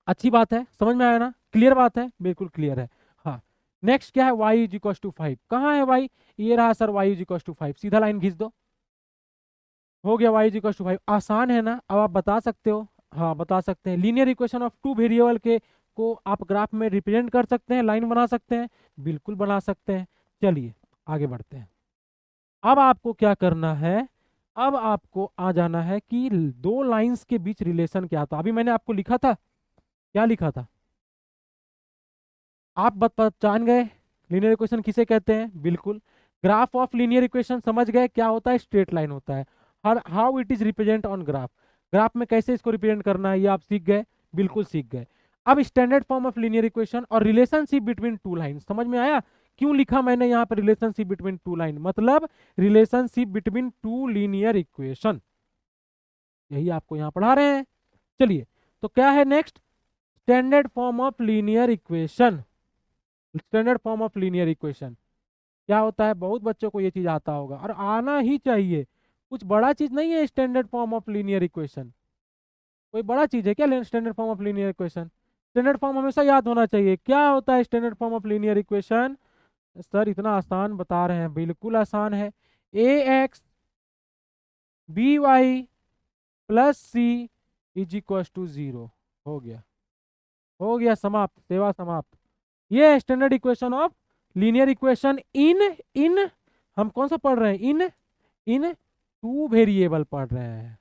अच्छी बात है, समझ में आया ना? क्लियर बात है, बिल्कुल क्लियर है। हाँ, नेक्स्ट क्या है? y is equal to 5। कहाँ है y? ये रहा sir, y is equal to 5। सीधा लाइन खींच दो, हो गया y इज इक्वल टू 5। आसान है ना? अब आप बता सकते हो, हाँ बता सकते हैं, linear equation of two variable के को आप ग्राफ में रिप्रेजेंट कर सकते हैं, लाइन बना सकते हैं, बिल्कुल बना सकते हैं। चलिए आगे बढ़ते हैं। अब आपको क्या करना है? अब आपको आ जाना है कि दो लाइंस के बीच रिलेशन क्या था। अभी मैंने आपको लिखा था, क्या लिखा था? आप जान गए लीनियर इक्वेशन किसे कहते हैं? बिल्कुल। ग्राफ ऑफ लीनियर इक्वेशन समझ गए क्या होता है? स्ट्रेट लाइन होता है। Her how it is represent on graph, graph में कैसे इसको रिप्रेजेंट करना है ये आप सीख गए, बिल्कुल सीख गए। अब standard form of linear equation और रिलेशनशिप बिटवीन टू लाइन समझ में आया? क्यों लिखा मैंने यहाँ पर रिलेशनशिप बिटवीन टू लाइन? मतलब relationship between two linear equation, यही आपको यहाँ पढ़ा रहे हैं। चलिए, तो क्या है next? Standard form of linear equation. Standard form of linear equation क्या होता है? बहुत बच्चों को ये चीज आता होगा और आना ही चाहिए, कुछ बड़ा चीज नहीं है standard form of linear equation. कोई बड़ा चीज है क्या standard form of linear equation? Standard form हमेशा याद होना चाहिए। क्या होता है standard form of linear equation? Sir इतना आसान बता रहे हैं, बिल्कुल आसान है। ए x B Y plus C is equal to 0। हो गया, हो गया, समाप्त, सेवा समाप्त। ये है standard equation of linear equation in इन हम कौन सा पढ़ रहे हैं? इन इन टू वेरिएबल पढ़ रहे हैं,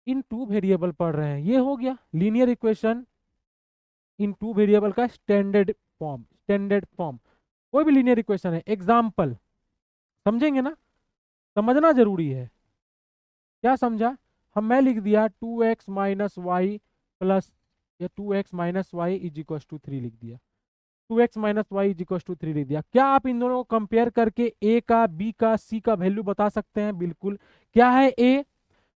इन टू वेरिएबल पढ़ रहे हैं। ये हो गया linear equation in two variable का स्टैंडर्ड फॉर्म। स्टैंडर्ड फॉर्म कोई भी लीनियर इक्वेशन है, एग्जाम्पल समझेंगे ना? समझना जरूरी है। क्या समझा? मैं लिख दिया 2x माइनस वाई प्लस, या 2x minus y is equal to 3 लिख दिया, 2x minus y is equal to 3 लिख दिया। क्या आप इन दोनों को कंपेयर करके a का, b का, c का वैल्यू बता सकते हैं? बिल्कुल। क्या है a?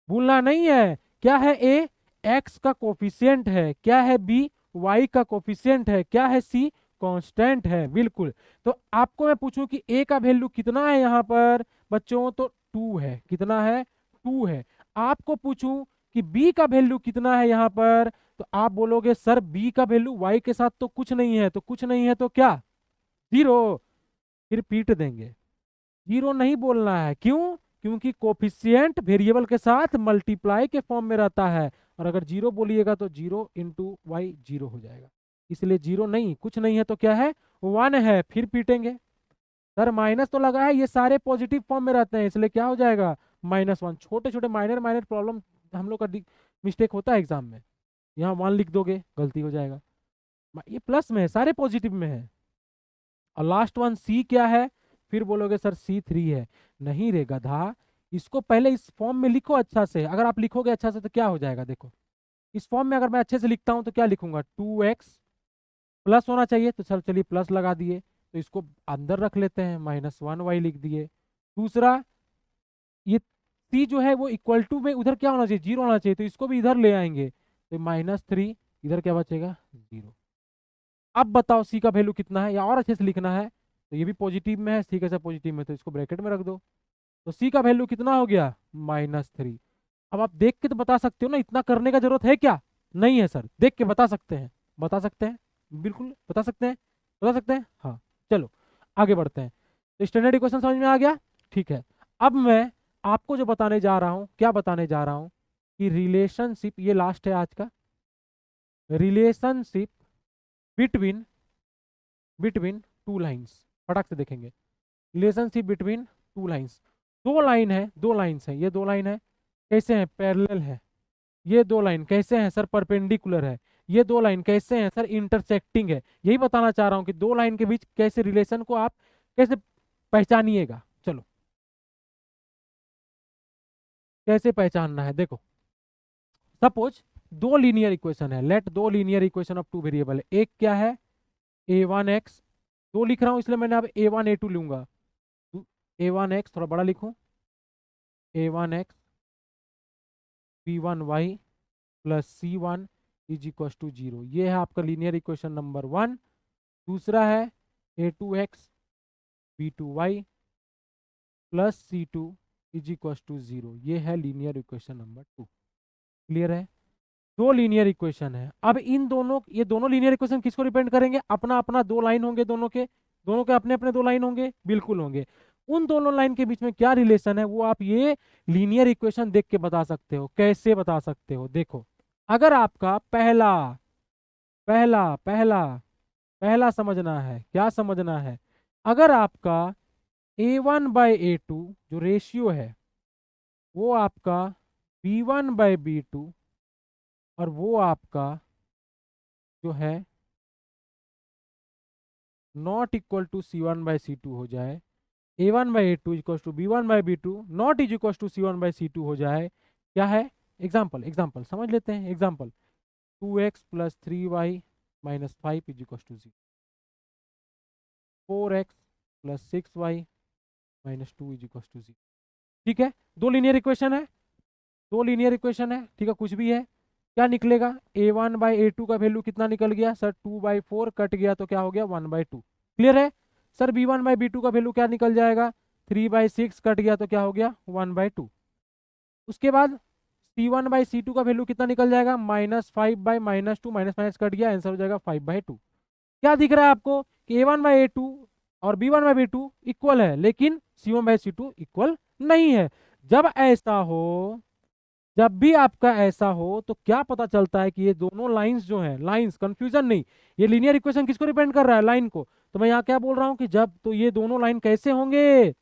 भूलना नहीं है, क्या है a? x का कोफिशिएंट है। क्या है b? y का कोफिशिएंट है। क्या है c? कांस्टेंट है। बिल्कुल। तो आपको मैं पूछूं कि a का वैल्यू कितना है यहाँ पर बच्चों, तो 2 है। कितना है? 2 है। आपको पूछूं कि b का वैल्यू कितना है यहाँ पर, तो आप बोलोगे सर b का वैल्यू y के साथ तो कुछ नहीं है, तो कुछ नहीं है तो क्या? 0। फिर पीट देंगे, 0 नहीं बोलना है। क्यों? क्योंकि कोफिशिएंट वेरिएबल के साथ मल्टीप्लाई के फॉर्म में रहता है, और अगर 0 बोलिएगा तो 0 इंटू वाई 0 हो जाएगा। इसलिए 0 नहीं, कुछ नहीं है तो क्या है? 1 है। फिर पीटेंगे, सर माइनस तो लगा है, ये सारे पॉजिटिव फॉर्म में रहते हैं, इसलिए क्या हो जाएगा? -1। छोटे छोटे माइनर माइनर प्रॉब्लम हम लोग का मिस्टेक होता है एग्जाम में, यहाँ 1 लिख दोगे गलती हो जाएगा। ये प्लस में है, सारे पॉजिटिव में है। और लास्ट वन सी क्या है? फिर बोलोगे सर C3 है। नहीं रे गधा, इसको पहले इस फॉर्म में लिखो अच्छा से। अगर आप लिखोगे अच्छा से तो क्या हो जाएगा? देखो, इस फॉर्म में अगर मैं अच्छे से लिखता हूं तो क्या लिखूंगा? 2x प्लस होना चाहिए, तो सर चलिए प्लस लगा दिए, तो इसको अंदर रख लेते हैं, -1y लिख दिए। दूसरा, ये c जो है वो इक्वल टू में उधर क्या होना चाहिए? 0 होना चाहिए, तो इसको भी इधर ले आएंगे, तो -3, इधर क्या बचेगा? 0। अब बताओ सी का वैल्यू कितना है, या और अच्छे से लिखना है तो ये भी पॉजिटिव में है, सी कैसे पॉजिटिव में, तो इसको ब्रैकेट में रख दो। तो सी का वैल्यू कितना हो गया? -3। अब आप देख के तो बता सकते हो ना, इतना करने का जरूरत है क्या? नहीं है सर, देख के बता सकते हैं, बता सकते हैं, बिल्कुल बता सकते हैं, बता सकते हैं। हाँ, चलो आगे बढ़ते हैं। तो स्टैंडर्ड इक्वेशन समझ में आ गया। ठीक है, अब मैं आपको जो बताने जा रहा हूं, क्या बताने जा रहा हूं कि रिलेशनशिप, ये लास्ट है आज का, relationship between between two lines. फटाक से देखेंगे, रिलेशनशिप बिटवीन टू लाइंस। दो लाइन है, दो लाइंस है, ये दो लाइन है, कैसे हैं, पैरेलल है। ये दो लाइन कैसे हैं सर, परपेंडिकुलर है। ये दो लाइन कैसे हैं सर, इंटरसेक्टिंग है। यही बताना चाह रहा हूं कि दो लाइन के बीच कैसे रिलेशन को आप कैसे पहचानिएगा। चलो कैसे पहचानना है, देखो सपोज दो लीनियर इक्वेशन है, लेट दो linear equation of two variable है। एक क्या है, a1x, दो लिख रहा हूं इसलिए मैंने अब a1 a2 लूंगा। a1x थोड़ा बड़ा लिखूं, a1x b1y plus c1 is equal to 0। ये है आपका लीनियर इक्वेशन नंबर 1। दूसरा है a2x b2y plus c2 is equal to 0। ये है लीनियर इक्वेशन नंबर 2। क्लियर है, दो लीनियर इक्वेशन है। अब इन दोनों, ये दोनों लीनियर इक्वेशन किसको रिप्रेजेंट करेंगे, अपना अपना दो लाइन होंगे, दोनों के अपने अपने दो लाइन होंगे, बिल्कुल होंगे। उन दोनों लाइन के बीच में क्या रिलेशन है वो आप ये लीनियर इक्वेशन देख के बता सकते हो। कैसे बता सकते हो, देखो अगर आपका पहला पहला पहला पहला समझना है, क्या समझना है, अगर आपका a1/a2 जो रेशियो है वो आपका b1/b2 और वो आपका जो है नॉट इक्वल टू c1/c2 हो जाए, a1/a2 equal to b1/b2 not is equal to c1/c2 हो जाए, क्या है, एग्जाम्पल एग्जाम्पल समझ लेते हैं। Example 2x plus 3y minus 5 is equal to 0, 4x plus 6y minus 2 is equal to 0। ठीक है, दो लीनियर इक्वेशन है, दो लीनियर इक्वेशन है, ठीक है, कुछ भी है, क्या निकलेगा, a1/a2 का वैल्यू कितना निकल गया सर, 2/4 कट गया तो क्या हो गया, 1/2। क्लियर है सर, b1/b2 का वैल्यू क्या निकल जाएगा, 3/6 कट गया तो क्या हो गया, 1/2। उसके बाद c1/c2 का वैल्यू कितना निकल जाएगा, -5/-2, माइनस माइनस कट गया, आंसर हो जाएगा 5/2। क्या दिख रहा है आपको कि a1/a2 और b1/b2 इक्वल है, लेकिन c1/c2 इक्वल नहीं है। जब ऐसा हो, जब भी आपका ऐसा हो तो क्या पता चलता है कि ये दोनों लाइंस जो हैं, लाइंस कंफ्यूजन नहीं, ये लीनियर इक्वेशन किसको रिप्रेजेंट कर रहा है, लाइन को। तो मैं यहाँ क्या बोल रहा हूँ कि जब, तो ये दोनों लाइन कैसे होंगे,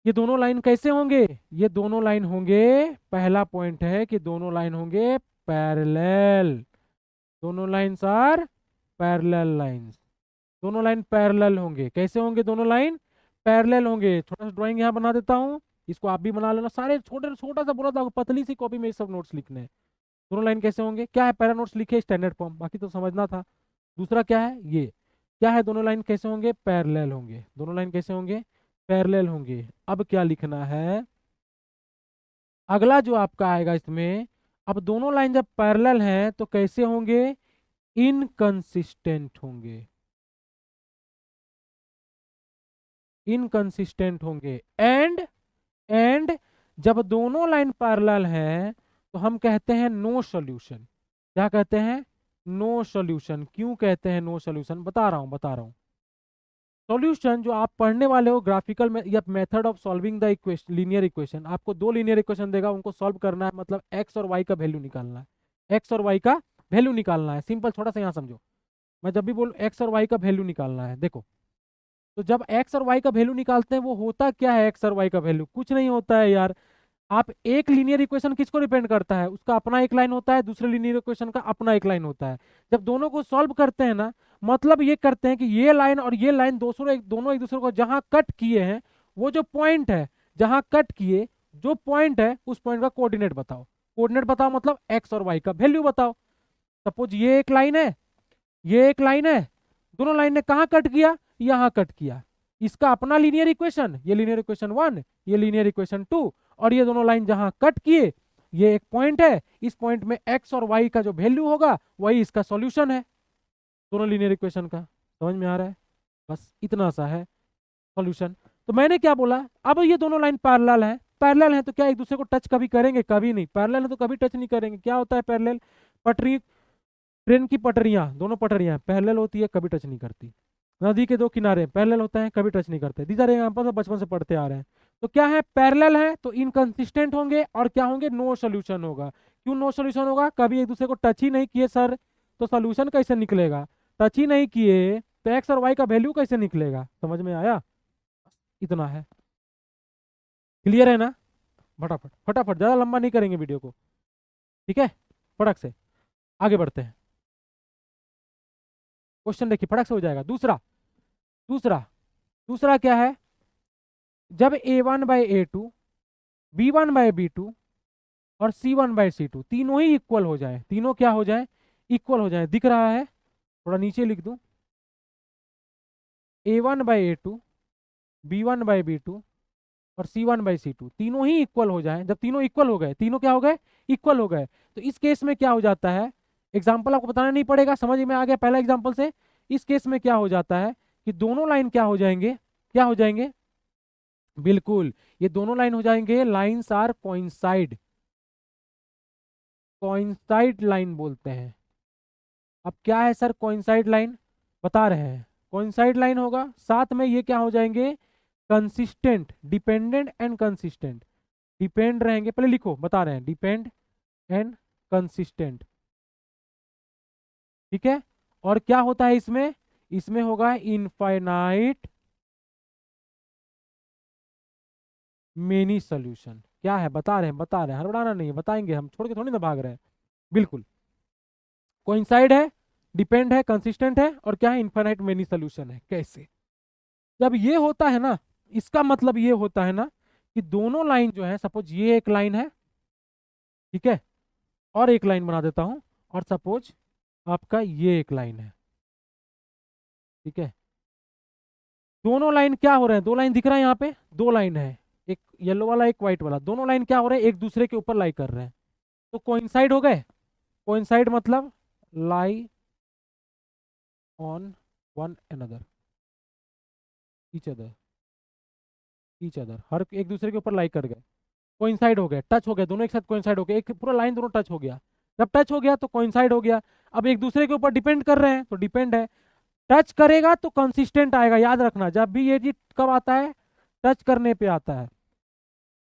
ये दोनों लाइन कैसे होंगे, ये दोनों लाइन होंगे, पहला पॉइंट है कि दोनों लाइन होंगे पैरेलल, दोनों लाइंस आर पैरेलल लाइंस, दोनों लाइन पैरेलल होंगे। कैसे होंगे, दोनों लाइन पैरेलल होंगे। छोटा सा ड्राइंग यहाँ बना देता हूँ, इसको आप भी बना लेना, सारे छोटे, छोटा सा बोला था पतली सी कॉपी में ये सब नोट्स लिखने हैं। दोनों लाइन कैसे होंगे, क्या है, पैरा नोट्स लिखे स्टैंडर्ड फॉर्म, बाकी तो समझना था। दूसरा क्या है, ये क्या है, दोनों लाइन कैसे होंगे, पैरेलल होंगे, दोनों लाइन कैसे होंगे, पैरेलल होंगे। अब क्या लिखना है, अगला जो आपका आएगा इसमें, अब दोनों लाइन जब पैरेलल हैं तो कैसे होंगे, इनकंसिस्टेंट होंगे, इनकंसिस्टेंट होंगे। एंड जब दोनों लाइन पैरेलल हैं तो हम कहते हैं नो सॉल्यूशन। क्या कहते हैं, नो सॉल्यूशन। क्यों कहते हैं नो सॉल्यूशन, बता रहा हूं। सॉल्यूशन जो आप पढ़ने वाले हो ग्राफिकल में, या method of solving the equation, linear equation, आपको दो लीनियर इक्वेशन देगा, उनको सॉल्व करना है, मतलब एक्स और वाई का वैल्यू निकालना है, एक्स और वाई का वैल्यू निकालना है। सिंपल, थोड़ा सा यहाँ समझो, मैं जब भी बोलूँ एक्स और वाई का वैल्यू निकालना है, देखो तो जब एक्स और वाई का वैल्यू निकालते हैं वो होता क्या है, एक्स और वाई का वैल्यू कुछ नहीं होता है यार। आप एक लीनियर इक्वेशन किसको डिपेंड करता है, उसका अपना एक लाइन होता है, दूसरे लीनियर इक्वेशन का अपना एक लाइन होता है। जब दोनों को सॉल्व करते हैं ना, मतलब ये करते हैं कि ये लाइन और ये लाइन दोनों एक दूसरे को जहां कट किए हैं, वो जो पॉइंट है जहां कट किए, जो पॉइंट है उस पॉइंट का कोऑर्डिनेट बताओ। कोऑर्डिनेट बताओ मतलब एक्स और वाई का वैल्यू बताओ। सपोज ये एक लाइन है, ये एक लाइन है, दोनों लाइन ने कहां कट किया, यहां कट किया, इसका अपना लीनियर इक्वेशन, ये लीनियर इक्वेशन 1, ये लीनियर इक्वेशन 2, और ये दोनों लाइन जहां कट किए, ये एक पॉइंट है, इस पॉइंट में एक्स और वाई का जो वैल्यू होगा वही इसका सॉल्यूशन है दोनों लीनियर इक्वेशन का। समझ में आ रहा है, बस इतना सा है सॉल्यूशन। तो मैंने क्या बोला, अब ये दोनों लाइन पैरेलल है, पैरेलल है तो क्या एक दूसरे को टच कभी करेंगे, कभी नहीं, पैरेलल है तो कभी टच नहीं करेंगे। क्या होता है पैरेलल, पटरी, ट्रेन की पटरियां, दोनों पटरियां पैरेलल होती है, कभी टच नहीं करती। नदी के दो किनारे पैरेलल होते हैं, कभी टच नहीं करते। दीज आर एग्जांपल बचपन से पढ़ते आ रहे हैं। तो क्या है, पैरेलल है तो इनकंसिस्टेंट होंगे, और क्या होंगे, नो सोल्यूशन होगा। क्यों नो सोल्यूशन होगा, कभी एक दूसरे को टच ही नहीं किए सर, तो सोल्यूशन कैसे निकलेगा। टच ही नहीं किए तो एक्स और वाई का वैल्यू कैसे निकलेगा। समझ में आया, इतना है। क्लियर है ना। फटाफट फटाफट, ज्यादा लंबा नहीं करेंगे वीडियो को, ठीक है। फटक से आगे बढ़ते हैं। क्वेश्चन देखिए, फटक से हो जाएगा। दूसरा दूसरा दूसरा क्या है, जब a1/a2, b1/b2 और c1/c2 तीनों ही इक्वल हो जाए, तीनों क्या हो जाए, इक्वल हो जाए। दिख रहा है, थोड़ा नीचे लिख दूं, a1/a2, b1/b2 और c1/c2 तीनों ही इक्वल हो जाए। जब तीनों इक्वल हो गए, तीनों क्या हो गए, इक्वल हो गए, तो इस केस में क्या हो जाता है, एग्जाम्पल आपको बताना नहीं पड़ेगा, समझ में आ गया पहला एग्जाम्पल से। इस केस में क्या हो जाता है कि दोनों लाइन क्या हो जाएंगे, क्या हो जाएंगे, बिल्कुल ये दोनों लाइन हो जाएंगे, lines are coincide, coincide line बोलते हैं। अब क्या है सर कोइंसाइड लाइन, बता रहे हैं, कोइंसाइड लाइन होगा, साथ में ये क्या हो जाएंगे, consistent, dependent and consistent. Depend रहेंगे, पहले लिखो, बता रहे हैं, डिपेंड एंड कंसिस्टेंट, ठीक है। और क्या होता है इसमें, इसमें होगा इनफाइनाइट मेनी सॉल्यूशन। क्या है, बता रहे हैं, बता रहे हैं, हड़बड़ाना नहीं है, बताएंगे हम, छोड़ के थोड़ी ना भाग रहे हैं, बिल्कुल। कोइंसाइड है, डिपेंड है, कंसिस्टेंट है, और क्या है, इनफाइनाइट मेनी सॉल्यूशन है। कैसे, जब ये होता है ना, इसका मतलब ये होता है ना कि दोनों लाइन जो है, सपोज ये एक लाइन है, ठीक है, और एक लाइन बना देता हूं, और सपोज आपका ये एक लाइन है, ठीक है। दोनों लाइन क्या हो रहे हैं, दो लाइन दिख रहा है यहाँ पे, दो लाइन है, एक येलो वाला एक व्हाइट वाला, दोनों लाइन क्या हो रहे हैं, एक दूसरे के ऊपर लाई कर रहे हैं, तो कोइंसाइड हो गए। कोइंसाइड मतलब lie on one another, each other, each other, हर एक दूसरे के ऊपर लाई कर गए, कोइंसाइड हो गए, टच हो गए, दोनों एक साथ कोइंसाइड हो गए, एक पूरा लाइन दोनों टच हो गया। जब टच हो गया तो कोइंसाइड हो गया। अब एक दूसरे के ऊपर डिपेंड कर रहे हैं, तो डिपेंड है। टच करेगा तो कंसिस्टेंट आएगा, याद रखना, जब भी ये चीज कब आता है, टच करने पे आता है।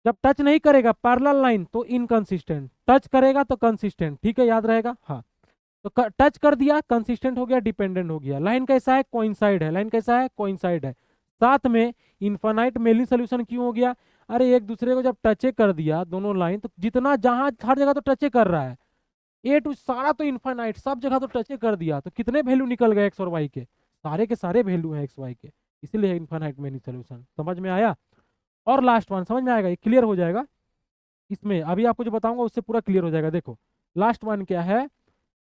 जब टच नहीं करेगा पैरेलल लाइन तो इनकंसिस्टेंट, टच करेगा तो कंसिस्टेंट, ठीक है, याद रहेगा। हाँ, तो टच कर दिया, कंसिस्टेंट हो गया, डिपेंडेंट हो गया। लाइन कैसा है, कोइंसाइड है, लाइन कैसा है, कोइंसाइड है। साथ में इनफाइनाइट मेलिंग सोल्यूशन क्यों हो गया, अरे एक दूसरे को जब टचे कर दिया दोनों लाइन, तो जितना जहां हर जगह तो टचे कर रहा है, ए टू सारा तो इनफाइनाइट, सब जगह तो टचे कर दिया, तो कितने वैल्यू निकल गए एक्स और वाई के सारे वैल्यू है एक्स वाई के, इसीलिए इनफाइनाइट मेनी सोल्यूशन। समझ में आया। और लास्ट वन समझ में आएगा, ये क्लियर हो जाएगा। इसमें अभी आपको जो बताऊंगा उससे पूरा क्लियर हो जाएगा। देखो लास्ट वन क्या है,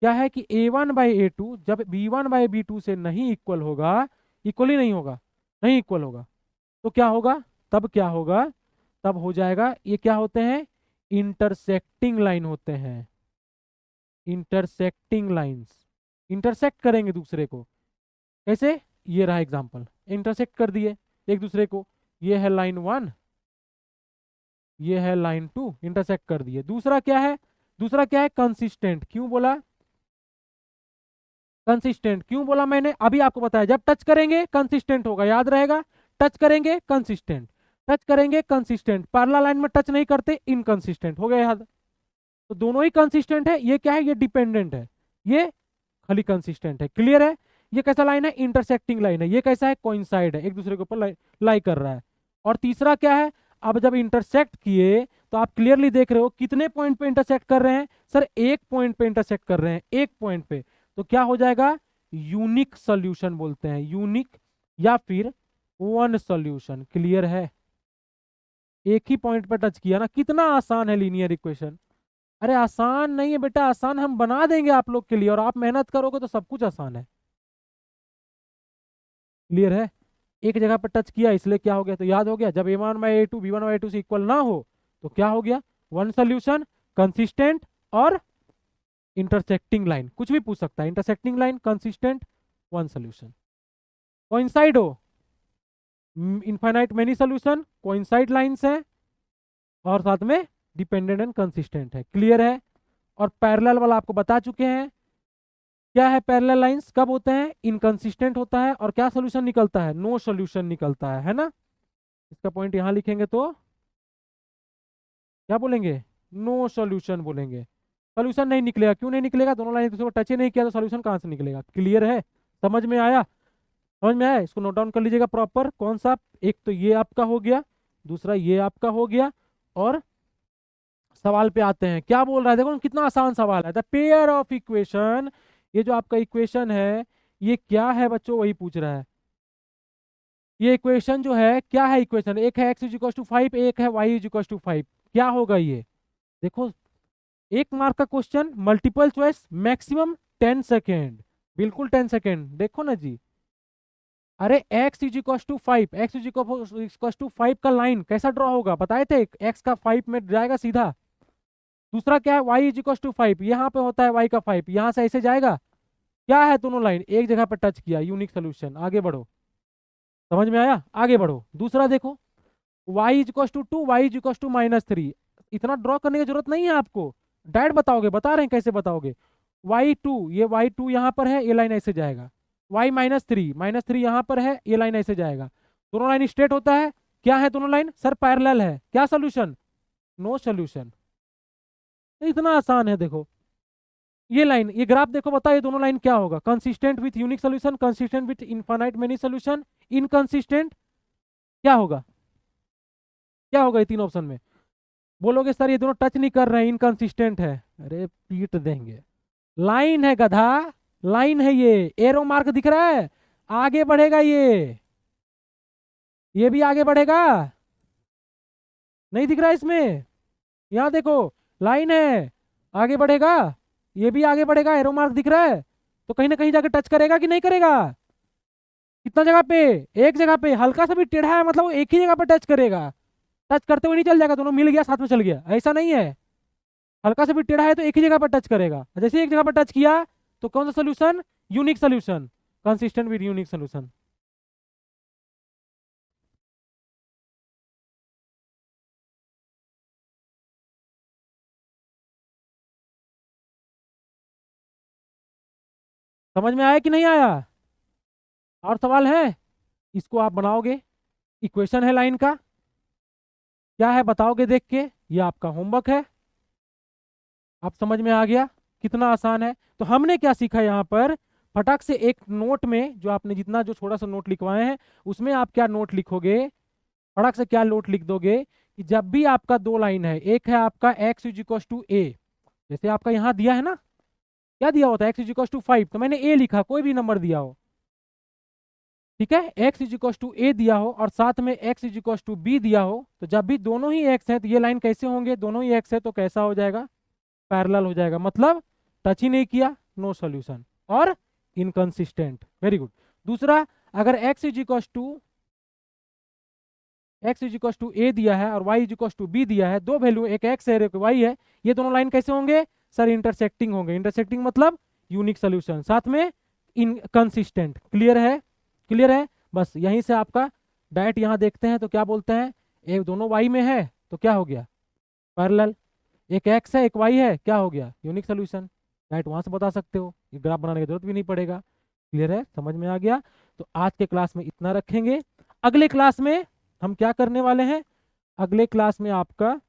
क्या है कि a1/a2 जब b1/b2 से नहीं इक्वल होगा, इक्वल ही नहीं होगा, नहीं इक्वल होगा, तो क्या होगा, तब क्या होगा, तब हो जाएगा, ये क्या होते हैं, इंटरसेक्टिंग लाइन होते हैं, इंटरसेक्टिंग लाइंस, इंटरसेक्ट करेंगे दूसरे को। कैसे, ये रहा एग्जांपल, इंटरसेक्ट कर दिए एक दूसरे को, ये है लाइन 1, ये है लाइन 2, इंटरसेक्ट कर दिए। दूसरा क्या है, दूसरा क्या है, कंसिस्टेंट। क्यों बोला कंसिस्टेंट, क्यों बोला मैंने, अभी आपको बताया, जब टच करेंगे कंसिस्टेंट होगा, याद रहेगा। टच करेंगे कंसिस्टेंट, टच करेंगे कंसिस्टेंट, पैरेलल लाइन में टच नहीं करते, इनकंसिस्टेंट हो गया, याद। तो दोनों ही कंसिस्टेंट है, ये क्या है, ये डिपेंडेंट है, ये खाली कंसिस्टेंट है। क्लियर है। ये कैसा लाइन है, इंटरसेक्टिंग लाइन है। ये कैसा है, कोइंसाइड है, एक दूसरे के ऊपर लाई कर रहा है। और तीसरा क्या है, अब जब इंटरसेक्ट किए तो आप क्लियरली देख रहे हो कितने पॉइंट पे इंटरसेक्ट कर रहे हैं, सर एक पॉइंट पे इंटरसेक्ट कर रहे हैं, एक पॉइंट पे, तो क्या हो जाएगा, यूनिक सोल्यूशन बोलते हैं, यूनिक या फिर वन सोल्यूशन। क्लियर है। एक ही पॉइंट पे टच किया ना, कितना आसान है लीनियर इक्वेशन। अरे आसान नहीं है बेटा, आसान हम बना देंगे आप लोग के लिए, और आप मेहनत करोगे तो सब कुछ आसान है। क्लियर है। एक जगह पर टच किया इसलिए क्या हो गया, तो याद हो गया, जब a1/a2 b1/a2 से इक्वल ना हो तो क्या हो गया, वन सोल्यूशन, कंसिस्टेंट और इंटरसेक्टिंग लाइन, कुछ भी पूछ सकता है, intersecting line, consistent, one solution. Coincide हो, infinite many solution, coincide lines है, और साथ में डिपेंडेंट एंड कंसिस्टेंट है। क्लियर है। और पैरेलल वाला आपको बता चुके हैं, क्या है पैरेलल लाइंस कब होते हैं, इनकंसिस्टेंट होता है, और क्या सोल्यूशन निकलता है, नो सोल्यूशन निकलता है ना। इसका पॉइंट यहां लिखेंगे तो क्या बोलेंगे, नो सोल्यूशन बोलेंगे। सोल्यूशन नहीं निकलेगा, क्यों नहीं निकलेगा, दोनों लाइन एक दूसरे को टच ही नहीं किया तो सोल्यूशन कहां से निकलेगा। क्लियर है, समझ में आया, समझ में आया। इसको नोट डाउन कर लीजिएगा प्रॉपर, कौन सा, एक तो ये आपका हो गया, दूसरा ये आपका हो गया। और सवाल पे आते हैं, क्या बोल रहा है, देखो कितना आसान सवाल है। द पेयर ऑफ इक्वेशन, ये जो आपका इक्वेशन है ये क्या है बच्चों, वही पूछ रहा है। ये इक्वेशन जो है क्या है, इक्वेशन एक है x इज इक्वल टू 5, एक है y इज इक्वल टू 5, क्या होगा ये। देखो, एक मार्क का question, multiple choice, maximum 10 second, बिल्कुल 10 सेकेंड। देखो ना जी, अरे x is equal to 5, x is equal to 5 का लाइन कैसा ड्रॉ होगा, बताए थे, x का 5 में जाएगा सीधा। दूसरा क्या है, y इज इक्वल टू 5, यहाँ पे होता है y का 5, यहाँ से ऐसे जाएगा। क्या है, दोनों लाइन एक जगह पर टच किया, यूनिक सोल्यूशन। आगे बढ़ो, समझ में आया, आगे बढ़ो। दूसरा देखो, y is equal to 2, y is equal to -3, इतना ड्रॉ करने की जरूरत नहीं है आपको, डायरेक्ट बताओगे, बता रहे हैं कैसे बताओगे। y2, ये y2 यहाँ पर है, ये लाइन ऐसे जाएगा। y -3 यहाँ पर है, ये लाइन ऐसे जाएगा। दोनों लाइन स्ट्रेट होता है, क्या है दोनों लाइन, सर पैरेलल है, क्या सोल्यूशन, नो सोल्यूशन। इतना आसान है, देखो ये लाइन, ये ग्राफ देखो, बताओ ये दोनों लाइन क्या होगा, consistent with unique solution, consistent with infinite many solution, inconsistent, क्या होगा, क्या होगा ये तीन ऑप्शन में। बोलोगे सर ये दोनों टच नहीं कर रहे हैं, इनकंसिस्टेंट है, अरे पीट देंगे। लाइन है गधा, लाइन है, ये एरो मार्क दिख रहा है, आगे बढ़ेगा ये भी आगे बढ़ेगा, नहीं दिख रहा है इसमें, यहाँ देखो लाइन है, आगे बढ़ेगा, ये भी आगे बढ़ेगा, एरो मार्क दिख रहा है, तो कहीं ना कहीं जाके टच करेगा कि नहीं करेगा। कितना जगह पे, एक जगह पे, हल्का सा भी टेढ़ा है मतलब वो एक ही जगह पे टच करेगा, टच करते हुए नहीं चल जाएगा, दोनों मिल गया साथ में चल गया, ऐसा नहीं है। हल्का सा भी टेढ़ा है तो एक ही जगह पर टच करेगा, जैसे एक जगह पर टच किया तो कौन सा solution, unique solution, consistent with unique solution. समझ में आया कि नहीं आया, और सवाल है, इसको आप बनाओगे, इक्वेशन है लाइन का, क्या है बताओगे देख के, ये आपका होमवर्क है। आप समझ में आ गया कितना आसान है। तो हमने क्या सीखा यहाँ पर, फटाक से एक नोट में जो आपने जितना जो थोड़ा सा नोट लिखवाए हैं उसमें आप क्या नोट लिखोगे, फटाक से क्या नोट लिख दोगे कि जब भी आपका दो लाइन है, एक है आपका x इज इक्वल टू ए, जैसे आपका यहाँ दिया है ना, क्या दिया होता है x इज इक्वल टू 5, तो मैंने a लिखा, कोई भी नंबर दिया हो, ठीक है, x is equal to a दिया हो और साथ में x is equal to b दिया हो, तो जब भी दोनों ही x है तो ये लाइन कैसे होंगे, दोनों ही x है तो कैसा हो जाएगा, पैरेलल हो जाएगा, मतलब टच ही नहीं किया, नो सॉल्यूशन, और इनकंसिस्टेंट। Very good. दूसरा, अगर x is equal to a दिया है और y is equal to b दिया है, दो वैल्यू, एक x है एक y है, ये दोनों लाइन कैसे होंगे, सर इंटरसेक्टिंग होंगे, इंटरसेक्टिंग मतलब यूनिक सोल्यूशन, साथ में इनकंसिस्टेंट। क्लियर है, क्लियर है, बस यहीं से आपका डायरेक्ट यहाँ देखते हैं तो क्या बोलते हैं, एक दोनों y में है तो क्या हो गया, पैरेलल, एक x है एक y है, क्या हो गया, यूनिक सोल्यूशन। डायरेक्ट वहां से बता सकते हो, ये ग्राफ बनाने की जरूरत भी नहीं पड़ेगा। क्लियर है, समझ में आ गया। तो आज के क्लास में इतना रखेंगे, अगले क्लास में हम क्या करने वाले हैं, अगले क्लास में आपका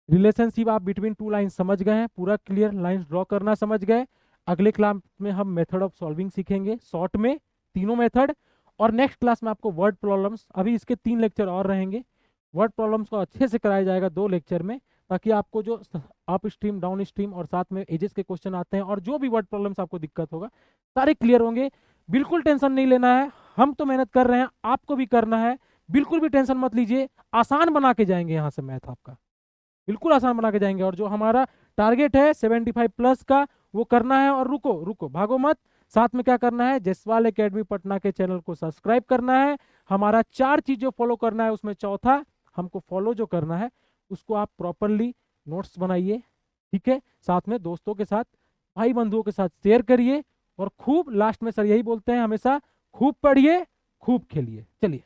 रिलेशनशिप आप बिटवीन टू लाइन समझ गए हैं, पूरा क्लियर, लाइंस ड्रॉ करना समझ गए। अगले क्लास में हम मेथड ऑफ सॉल्विंग सीखेंगे, शॉर्ट में तीनों मेथड, और नेक्स्ट क्लास में आपको वर्ड प्रॉब्लम्स, अभी इसके 3 लेक्चर और रहेंगे, वर्ड प्रॉब्लम्स को अच्छे से कराया जाएगा 2 लेक्चर में, ताकि आपको जो अप स्ट्रीम डाउन स्ट्रीम और साथ में एजेस के क्वेश्चन आते हैं और जो भी वर्ड प्रॉब्लम्स आपको दिक्कत होगा सारे क्लियर होंगे। बिल्कुल टेंशन नहीं लेना है, हम तो मेहनत कर रहे हैं, आपको भी करना है, बिल्कुल भी टेंशन मत लीजिए, आसान बना के जाएंगे यहाँ से मैथ आपका, बिल्कुल आसान बना के जाएंगे। और जो हमारा टारगेट है 75 प्लस का, वो करना है। और रुको रुको भागो मत, साथ में क्या करना है, जसवाल एकेडमी पटना के चैनल को सब्सक्राइब करना है। हमारा 4 चीज जो फॉलो करना है उसमें चौथा हमको फॉलो जो करना है उसको आप प्रॉपरली नोट्स बनाइए, ठीक है, साथ में दोस्तों के साथ, भाई बंधुओं के साथ शेयर करिए, और खूब, लास्ट में सर यही बोलते हैं हमेशा, खूब पढ़िए खूब खेलिए। चलिए।